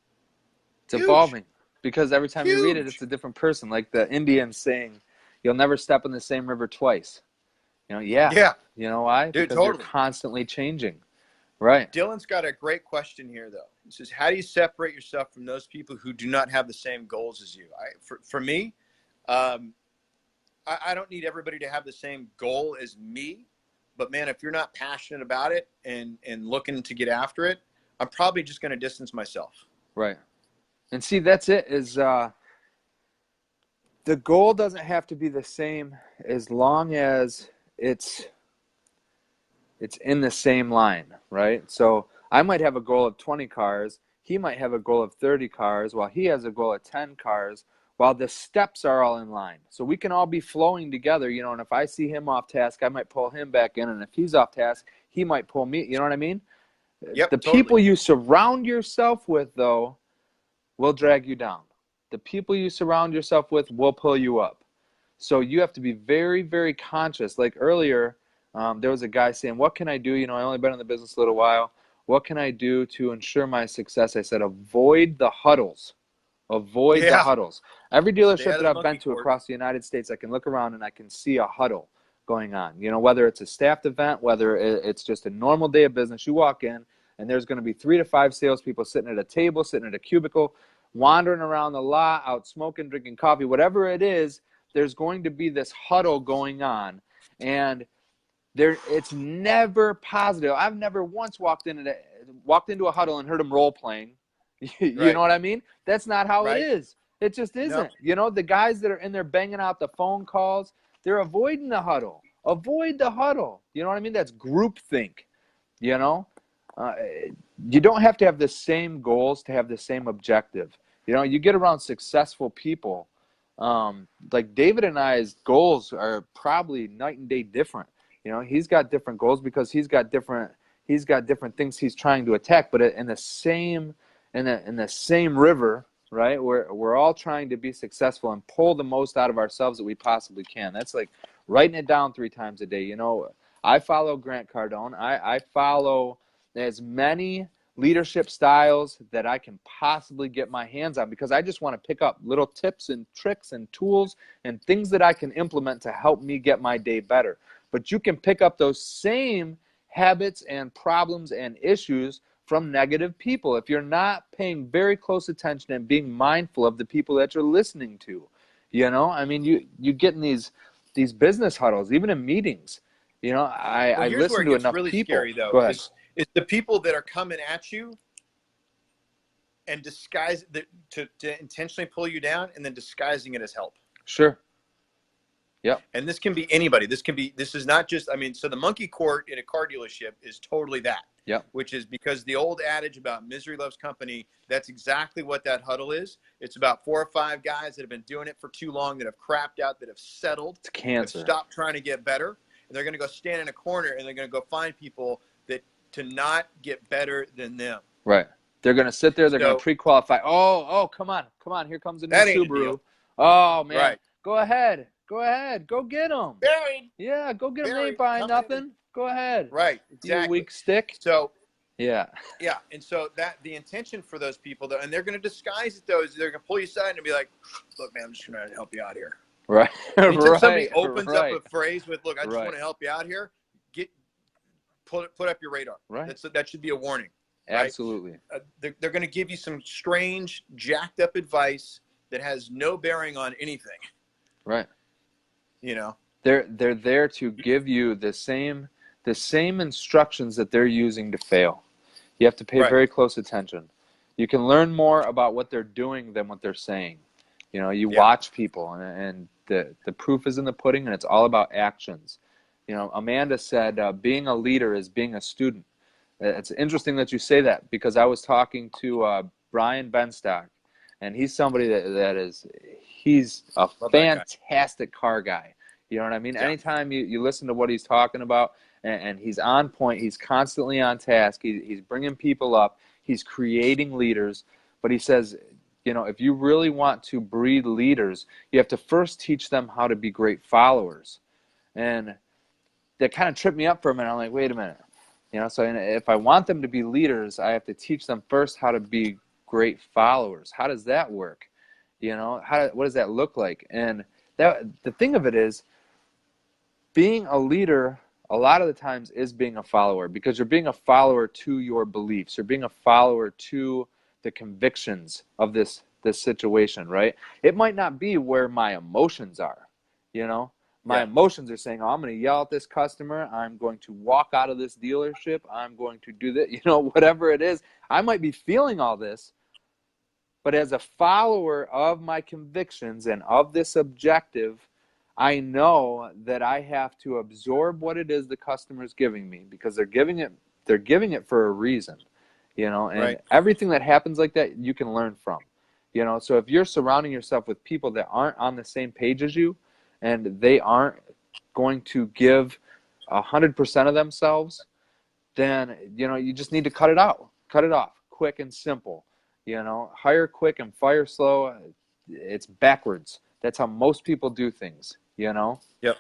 It's huge, evolving, because every time you read it, it's huge. a different person. Like the Indian saying, "You'll never step in the same river twice." Yeah. Yeah, You know why? dude, Because you're totally. constantly changing. Right. Dylan's got a great question here, though. He says, "How do you separate yourself from those people who do not have the same goals as you?" For me, um, I don't need everybody to have the same goal as me, but man, if you're not passionate about it and looking to get after it, I'm probably just going to distance myself. Right. And see, that's it. Is the goal doesn't have to be the same as long as it's in the same line, right? So I might have a goal of 20 cars. He might have a goal of 30 cars, while he has a goal of 10 cars, while the steps are all in line. So we can all be flowing together, and if I see him off task, I might pull him back in. And if he's off task, he might pull me. You know what I mean? The Yep, people totally. you surround yourself with, though, will drag you down. The people you surround yourself with will pull you up. So you have to be very, very conscious. Like earlier, there was a guy saying, "What can I do? I only been in the business a little while. What can I do to ensure my success?" I said, avoid the huddles. Avoid the Yeah. huddles. Every Stay dealership out that of the I've been monkey to court. across the United States, I can look around and I can see a huddle going on. Whether it's a staffed event, whether it's just a normal day of business, you walk in and there's going to be 3 to 5 salespeople sitting at a table, sitting at a cubicle, wandering around the lot, out smoking, drinking coffee, whatever it is. There's going to be this huddle going on, and it's never positive. I've never once walked into a huddle and heard them role playing. You know Right. what I mean? That's not how it Right. is. It just No. isn't. The guys that are in there banging out the phone calls, they're avoiding the huddle. Avoid the huddle. You know what I mean? That's groupthink. You know, uh, you don't have to have the same goals to have the same objective. You get around successful people. Like David and I's goals are probably night and day different. He's got different goals because he's got different things he's trying to attack. But in the same river, right? We're all trying to be successful and pull the most out of ourselves that we possibly can. That's like writing it down 3 times a day. I follow Grant Cardone. I follow as many leadership styles that I can possibly get my hands on, because I just want to pick up little tips and tricks and tools and things that I can implement to help me get my day better. But you can pick up those same habits and problems and issues from negative people if you're not paying very close attention and being mindful of the people that you're listening to. I mean, you get in these business huddles, even in meetings. Well, I here's where listen it to gets enough really people. scary, though. Go ahead. Is the people that are coming at you and disguise to intentionally pull you down, and then disguising it as help. Sure. Yep. And this can be anybody. This is not just, so the monkey court in a car dealership is totally that. Yep. Which is because the old adage about misery loves company, that's exactly what that huddle is. It's about 4 or 5 guys that have been doing it for too long, that have crapped out, that have settled, It's cancer. have stopped trying to get better. And they're going to go stand in a corner and they're going to go find people to not get better than them. Right. They're going to sit there. They're going So to pre-qualify. Oh, come on. Here comes a new that ain't a Subaru. deal. Oh, man. Right. Go ahead. Go get them. Buried. Yeah, go get them. They ain't Buried. buying Coming in. nothing. Go ahead. Right. You Exactly. weak stick. So yeah. Yeah, and so that the intention for those people, though, and they're going to disguise it, though, is they're going to pull you aside and be like, "Look, man, I'm just going to help you out here." Right. Anytime somebody Right. opens up Right. a phrase with, "Look, I just Right. want to help you out here," put up your radar. Right. That should be a warning. Absolutely. Right? They're going to give you some strange, jacked up advice that has no bearing on anything. Right. They're there to give you the same instructions that they're using to fail. You have to pay very close attention. You can learn more about what they're doing than what they're saying. Watch people, and the proof is in the pudding, and it's all about actions. Amanda said, being a leader is being a student. It's interesting that you say that, because I was talking to Brian Benstock, and he's somebody he's a fantastic car guy. You know what I mean? Yeah. Anytime you listen to what he's talking about, and he's on point, he's constantly on task, he's bringing people up, he's creating leaders. But he says, if you really want to breed leaders, you have to first teach them how to be great followers. And that kind of tripped me up for a minute. I'm like, wait a minute. So if I want them to be leaders, I have to teach them first how to be great followers. How does that work? What does that look like? And the thing of it is, being a leader a lot of the times is being a follower, because you're being a follower to your beliefs. You're being a follower to the convictions of this situation, right? It might not be where my emotions are, My emotions are saying, oh, I'm going to yell at this customer. I'm going to walk out of this dealership. I'm going to do that, whatever it is. I might be feeling all this, but as a follower of my convictions and of this objective, I know that I have to absorb what it is the customer's giving me, because they're giving it for a reason, and Right. everything that happens like that, you can learn from, so if you're surrounding yourself with people that aren't on the same page as you, and they aren't going to give 100% of themselves, then, you just need to cut it off, quick and simple, hire quick and fire slow. It's backwards. That's how most people do things. Yep.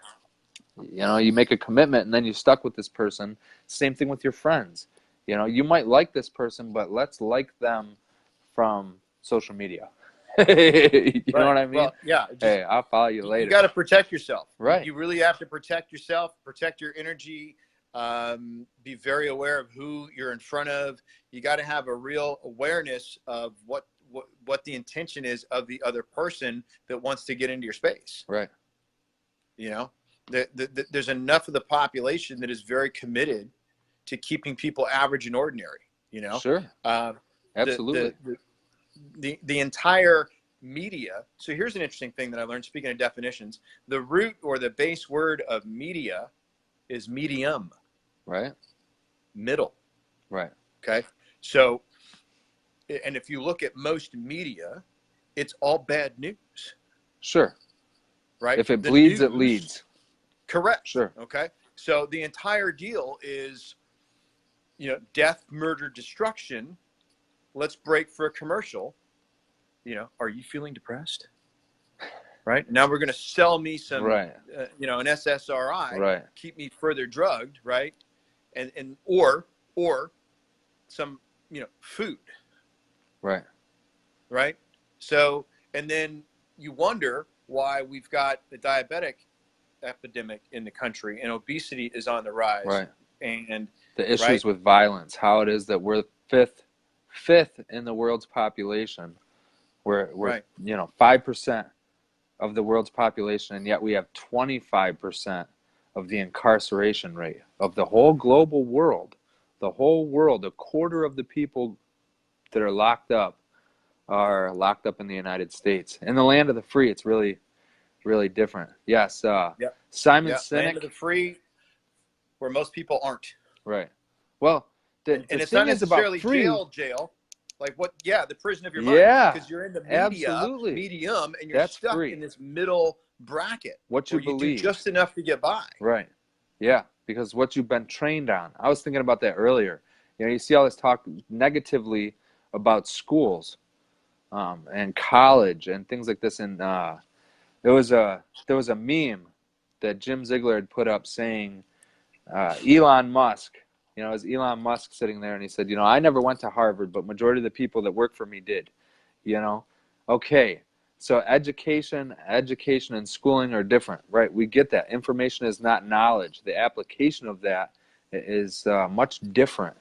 You make a commitment and then you stuck with this person. Same thing with your friends. You might like this person, but let's like them from social media. You know what I mean? Well, yeah. Hey, I'll follow you later. You got to protect yourself. Right. You really have to protect yourself, protect your energy, be very aware of who you're in front of. You got to have a real awareness of what the intention is of the other person that wants to get into your space. Right. There's enough of the population that is very committed to keeping people average and ordinary. Sure. Absolutely. The entire media. So here's an interesting thing that I learned, speaking of definitions. The root or the base word of media is medium. Right. Middle. Right. Okay. So, and if you look at most media, it's all bad news. Sure. Right. If it bleeds, it leads. Correct. Sure. Okay. So the entire deal is, death, murder, destruction. Let's break for a commercial. Are you feeling depressed? Right. Now we're going to sell me some, right. An SSRI. Right. Keep me further drugged. Right. And or some, food. Right. Right. So, and then you wonder why we've got the diabetic epidemic in the country and obesity is on the rise. Right. And the issues with violence, how it is that we're fifth in the world's population. We're right. 5% of the world's population, and yet we have 25% of the incarceration rate of the whole global world. The whole world, a quarter of the people that are locked up in the United States. In the land of the free, it's really, really different. Yes. Yep. Simon Sinek. Land of the free, where most people aren't. Right. Well, and it's not necessarily jail. Like what? Yeah, the prison of your mind. Yeah. Because you're in the Absolutely. medium, and you're stuck in this middle bracket. What you believe. Do just enough to get by. Right. Yeah. Because what you've been trained on. I was thinking about that earlier. You see all this talk negatively about schools and college and things like this. And there was a meme that Jim Ziegler had put up saying Elon Musk. It was Elon Musk sitting there, and he said, I never went to Harvard, but majority of the people that work for me did. Okay. So education and schooling are different, right? We get that. Information is not knowledge. The application of that is much different.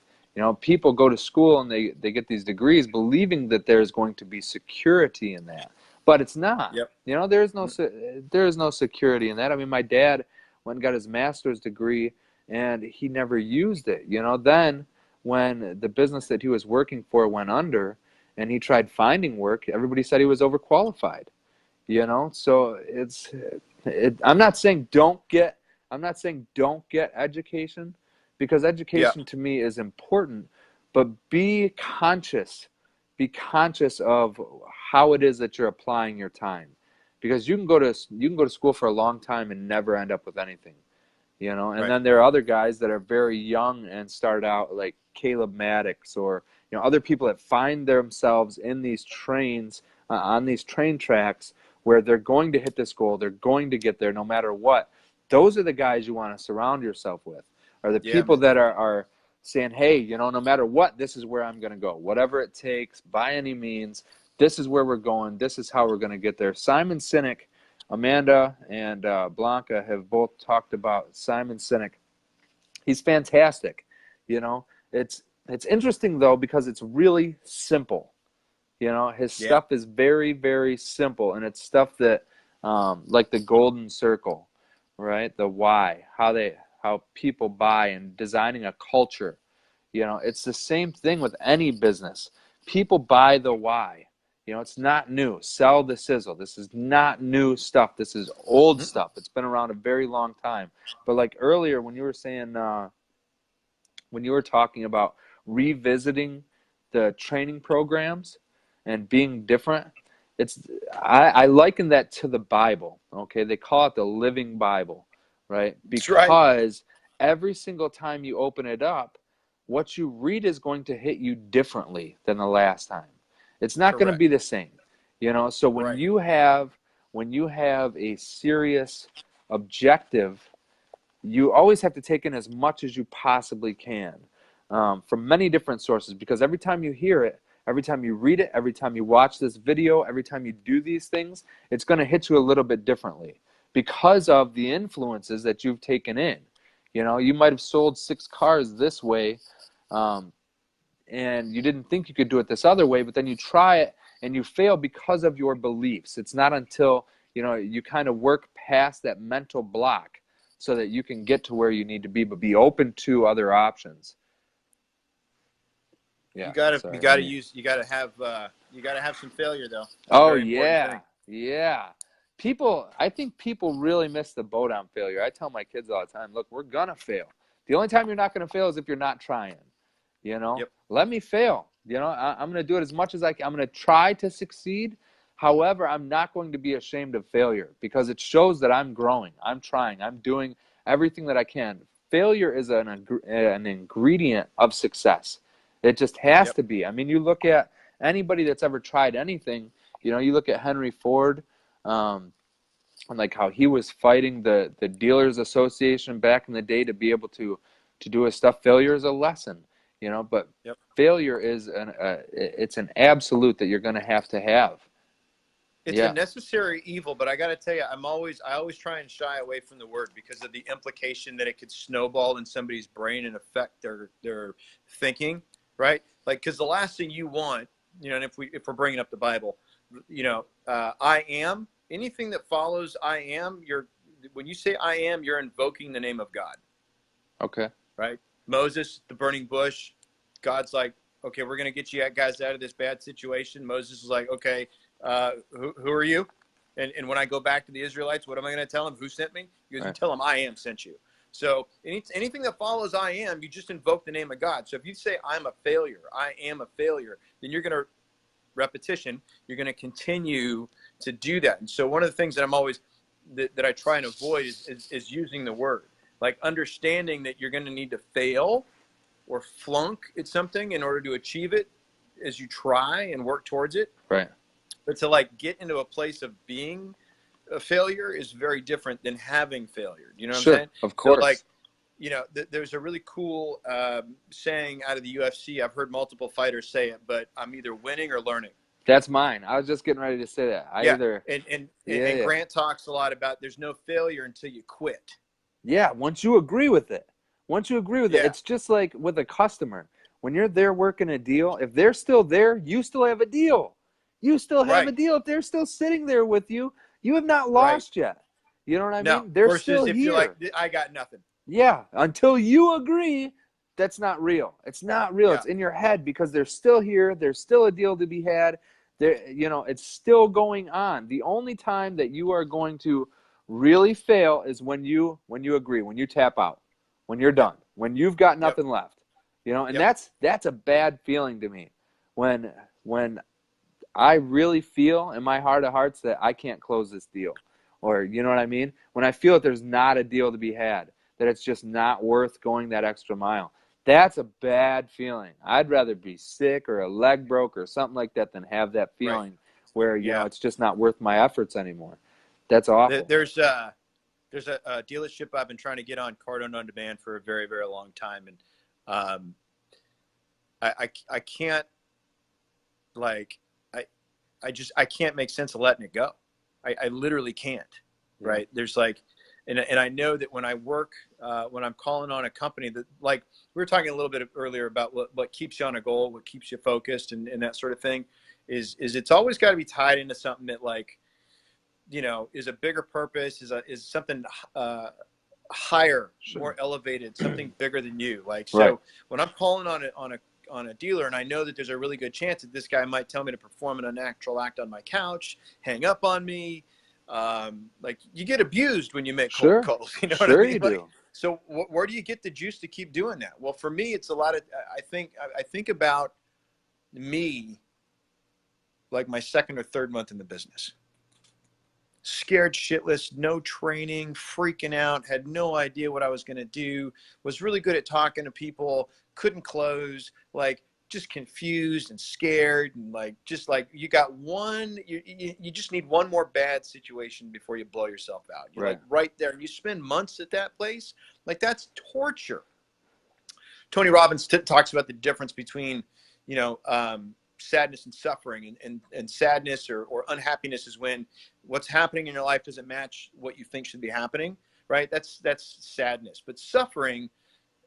People go to school and they get these degrees believing that there's going to be security in that, but it's not. Yep. There is no security in that. I mean, my dad went and got his master's degree, and he never used it. Then when the business that he was working for went under, and he tried finding work, everybody said he was overqualified. So I'm not saying don't get education, because education to me is important, but be conscious of how it is that you're applying your time, because you can go to school for a long time and never end up with anything, and right. Then there are other guys that are very young and start out like Caleb Maddox, or other people that find themselves in these trains on these train tracks where they're going to hit this goal, they're going to get there no matter what. Those are the guys you want to surround yourself with, are the Yeah, people man. that are saying, hey, you know, no matter what, this is where I'm going to go. Whatever it takes, by any means, this is where we're going. This is how we're going to get there. Simon Sinek, Amanda and Blanca have both talked about Simon Sinek. He's fantastic. You know, it's interesting, though, because it's really simple. You know, his Yeah. stuff is very, very simple, and it's stuff that, like the golden circle, right? The why, how people buy, and designing a culture. You know, it's the same thing with any business. People buy the why. You know, it's not new. Sell the sizzle. This is not new stuff. This is old Mm-mm. stuff. It's been around a very long time. But like earlier, when you were saying, when you were talking about revisiting the training programs and being different, it's I liken that to the Bible. Okay, they call it the living Bible, right? That's right. Because every single time you open it up, what you read is going to hit you differently than the last time. It's not going to Correct. be the same, you know. So Right. when you have a serious objective, you always have to take in as much as you possibly can, from many different sources, because every time you hear it, every time you read it, every time you watch this video, every time you do these things, it's going to hit you a little bit differently because of the influences that you've taken in. You know, you might have sold 6 cars this way, um, and you didn't think you could do it this other way, but then you try it and you fail because of your beliefs. It's not until, you know, you kind of work past that mental block so that you can get to where you need to be, but be open to other options. You Yeah, gotta you sorry. Let gotta me. use you gotta have some failure though. It's a Oh, very important yeah. thing. Yeah. I think people really miss the boat on failure. I tell my kids all the time, look, we're going to fail. The only time you're not going to fail is if you're not trying. You know, Yep. let me fail. You know, I'm going to do it as much as I can. I'm going to try to succeed. However, I'm not going to be ashamed of failure because it shows that I'm growing. I'm trying. I'm doing everything that I can. Failure is an ingredient of success. It just has Yep. to be. I mean, you look at anybody that's ever tried anything. You know, you look at Henry Ford, um, and like how he was fighting the dealers association back in the day to be able to do his stuff. Failure is a lesson, you know, but Yep. failure is it's an absolute that you're going to have. It's a Yeah. necessary evil, but I got to tell you, I always try and shy away from the word because of the implication that it could snowball in somebody's brain and affect their thinking, right? Like, because the last thing you want, you know, and if we're bringing up the Bible, you know, I am anything that follows I am. When you say I am, you're invoking the name of God, Okay. right? Moses, the burning bush, God's like, okay, we're gonna get you guys out of this bad situation. Moses is like, okay, who are you? And when I go back to the Israelites, what am I going to tell them? Who sent me? He goes, you Right. tell them I am sent you. So anything that follows I am, you just invoke the name of God. So if you say I'm a failure, I am a failure, then you're going to repetition. You're going to continue to do that. And so one of the things that I'm always that I try and avoid is using the word, like understanding that you're going to need to fail or flunk at something in order to achieve it as you try and work towards it. Right. But to like get into a place of being a failure is very different than having failure. You know what I'm Sure. saying? Of So like, course. you know, there's a really cool saying out of the UFC. I've heard multiple fighters say it, but I'm either winning or learning. That's mine. I was just getting ready to say that. I Yeah, either. and Yeah. Grant talks a lot about there's no failure until you quit. Yeah, once you agree with it. Once you agree with it, Yeah, it's just like with a customer. When you're there working a deal, if they're still there, you still have a deal. You still have a right, deal. If they're still sitting there with you, you have not right. lost yet. You know what I No, mean? They're still versus if you're like, here. I got nothing. Yeah, until you agree, that's not real. It's not real. Yeah, It's in your head because they're still here. There's still a deal to be had. There, you know, it's still going on. The only time that you are going to really fail is when you agree, when you tap out, when you're yep, done, when you've got yep, nothing left. You know, and yep, that's a bad feeling to me. When I really feel in my heart of hearts that I can't close this deal. Or, you know what I mean? When I feel that there's not a deal to be had, that it's just not worth going that extra mile. That's a bad feeling. I'd rather be sick or a leg broke or something like that than have that right. feeling where, you know, Yeah. it's just not worth my efforts anymore. That's awful. There's there's a dealership I've been trying to get on Cardone on demand for a very, very long time. And I can't, like, I can't make sense of letting it go. I literally can't. Yeah. Right. There's like, and I know that when I work, when I'm calling on a company that, like, we were talking a little bit earlier about what keeps you on a goal, what keeps you focused, and that sort of thing, is it's always got to be tied into something that, like, is a bigger purpose, is something higher, Sure. more elevated, something bigger than you. Like, so Right. when I'm calling on a dealer, and I know that there's a really good chance that this guy might tell me to perform an unnatural act on my couch, hang up on me. Like, you get abused when you make cold calls, you know what I mean? You like, do. So where do you get the juice to keep doing that? Well, for me, it's a lot of, I think about me like my second or third month in the business. Scared shitless, no training, freaking out, had no idea what I was going to do, was really good at talking to people, couldn't close, like, just confused and scared, and like, just like, you got one, you just need one more bad situation before you blow yourself out. You're like right there, and you spend months at that place. Like, that's torture. Tony Robbins talks about the difference between, sadness and suffering, and sadness or unhappiness is when what's happening in your life doesn't match what you think should be happening, right? That's sadness. But suffering,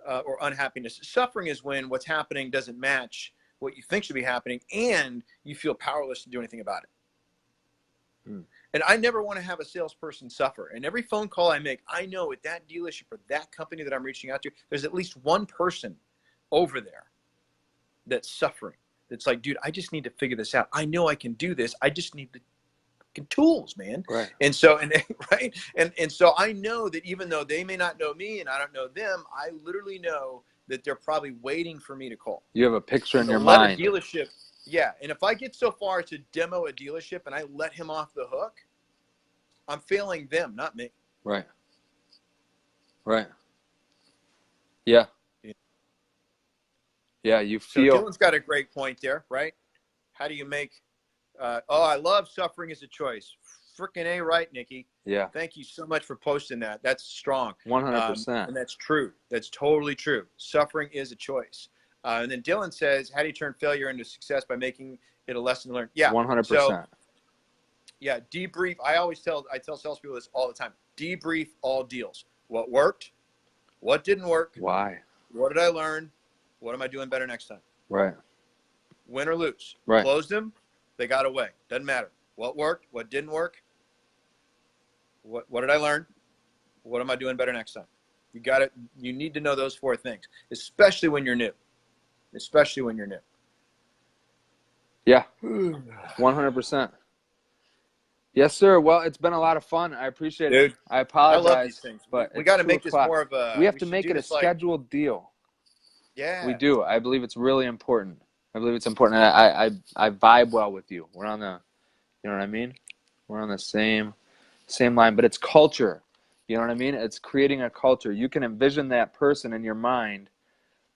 or unhappiness, suffering is when what's happening doesn't match what you think should be happening, and you feel powerless to do anything about it. And I never want to have a salesperson suffer. And every phone call I make, I know at that dealership or that company that I'm reaching out to, there's at least one person over there that's suffering. It's like, dude, I just need to figure this out. I know I can do this. I just need the tools, man. Right. And so, right. And so I know that even though they may not know me and I don't know them, I literally know that they're probably waiting for me to call. You have a picture in your let mind. A dealership. Yeah. And if I get so far to demo a dealership and I let him off the hook, I'm failing them, not me. Right. Right. Yeah. Yeah, you feel. So Dylan's got a great point there, right? How do you make? I love suffering as a choice. Frickin' A, right, Nikki? Yeah. Thank you so much for posting that. That's strong. 100%. And that's true. That's totally true. Suffering is a choice. And then Dylan says, how do you turn failure into success? By making it a lesson to learn. Yeah. 100%. So, yeah, debrief. I tell salespeople this all the time. Debrief all deals. What worked? What didn't work? Why? What did I learn? What am I doing better next time? Right. Win or lose. Right. Closed them. They got away. Doesn't matter. What worked? What didn't work? What did I learn? What am I doing better next time? You got it. You need to know those four things, especially when you're new. Especially when you're new. Yeah. 100%. Yes, sir. Well, it's been a lot of fun. I appreciate it. Dude, I apologize. I love these things. But we got to make this more of a. We have to make it a scheduled deal. Yeah. We do. I believe it's really important. I believe it's important. I vibe well with you. We're on the, you know what I mean? We're on the same line, but it's culture. You know what I mean? It's creating a culture. You can envision that person in your mind.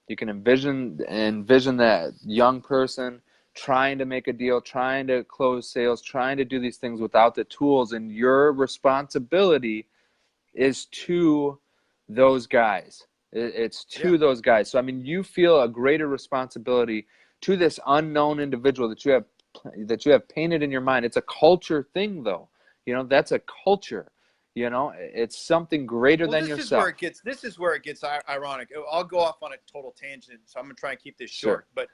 You can envision that young person trying to make a deal, trying to close sales, trying to do these things without the tools, and your responsibility is to those guys. It's to those guys. So I mean, you feel a greater responsibility to this unknown individual that you have painted in your mind. It's a culture thing, though. You know, that's a culture. You know, it's something greater than yourself. This is where it gets ironic. I'll go off on a total tangent, so I'm gonna try and keep this short. But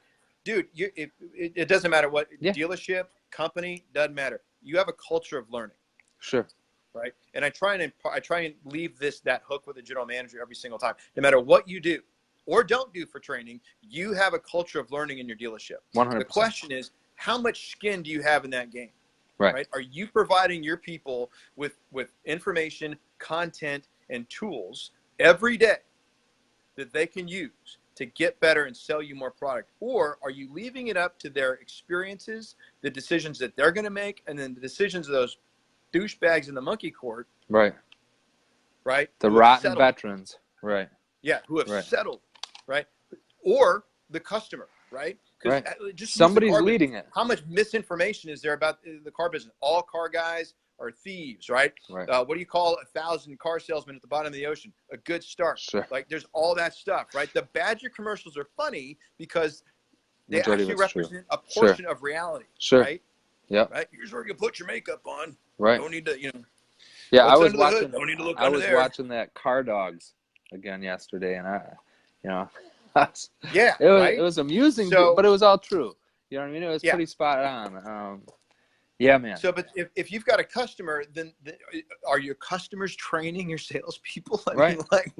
dude, it doesn't matter what dealership, company, doesn't matter. You have a culture of learning. Sure. Right. And I try and leave that hook with the general manager every single time. No matter what you do or don't do for training, you have a culture of learning in your dealership. 100%. The question is, how much skin do you have in that game? Right. Are you providing your people with information, content, and tools every day that they can use to get better and sell you more product? Or are you leaving it up to their experiences, the decisions that they're going to make, and then the decisions of those douchebags in the monkey court? Right. The rotten veterans. Right. Yeah, who have settled. Right. Or the customer. Right. Right. Just somebody's leading it. How much misinformation is there about the car business? All car guys are thieves, right? Right. What do you call 1,000 car salesmen at the bottom of the ocean? A good start. Sure. Like there's all that stuff, right? The Badger commercials are funny because they Majority of actually it's true. represent a Sure. portion of reality, Sure. right? Yep. Right. Here's where you put your makeup on. Right. Don't need to, you know. Yeah, What's under the hood? Don't need to look I under was there. watching that Car Dogs again yesterday, and you know, Yeah. it was amusing, So, but it was all true. You know what I mean? It was yeah. pretty spot on. Yeah, man. So, but if you've got a customer, then are your customers training your salespeople? I Right. mean, like,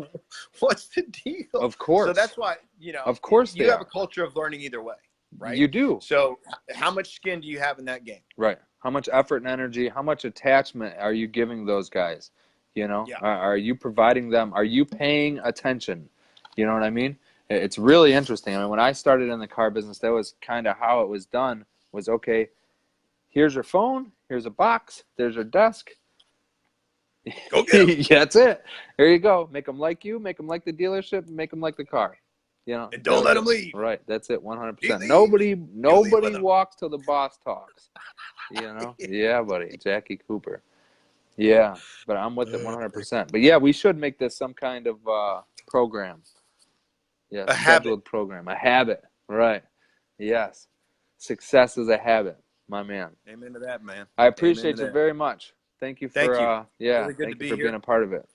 what's the deal? Of course. So that's why, you know, of course you have a culture of learning either way, right? You do. So how much skin do you have in that game? Right. How much effort and energy, how much attachment are you giving those guys? You know, Yeah. Are you providing them? Are you paying attention? You know what I mean? It's really interesting. I mean, when I started in the car business, that was kind of how it was done. Was okay. Here's your phone. Here's a box. There's your desk. Go get 'em. Yeah, that's it. There you go. Make them like you. Make them like the dealership. Make them like the car. You know. And don't let them leave. Right. That's it. 100%. Leave. Nobody with 'em. walks till the boss talks. You know. Yeah, buddy. Jackie Cooper. Yeah, but I'm with it 100%. But yeah, we should make this some kind of program. Yeah, A scheduled habit. program, a habit. Right. Yes. Success is a habit, my man. Amen to that, man. I appreciate you that. very much. Thank you for Thank you. yeah, Really good thank to you be for here. being a part of it.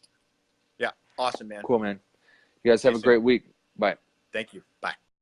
Yeah. Awesome, man. Cool, man. You guys have a soon. great week. Bye. Thank you. Bye.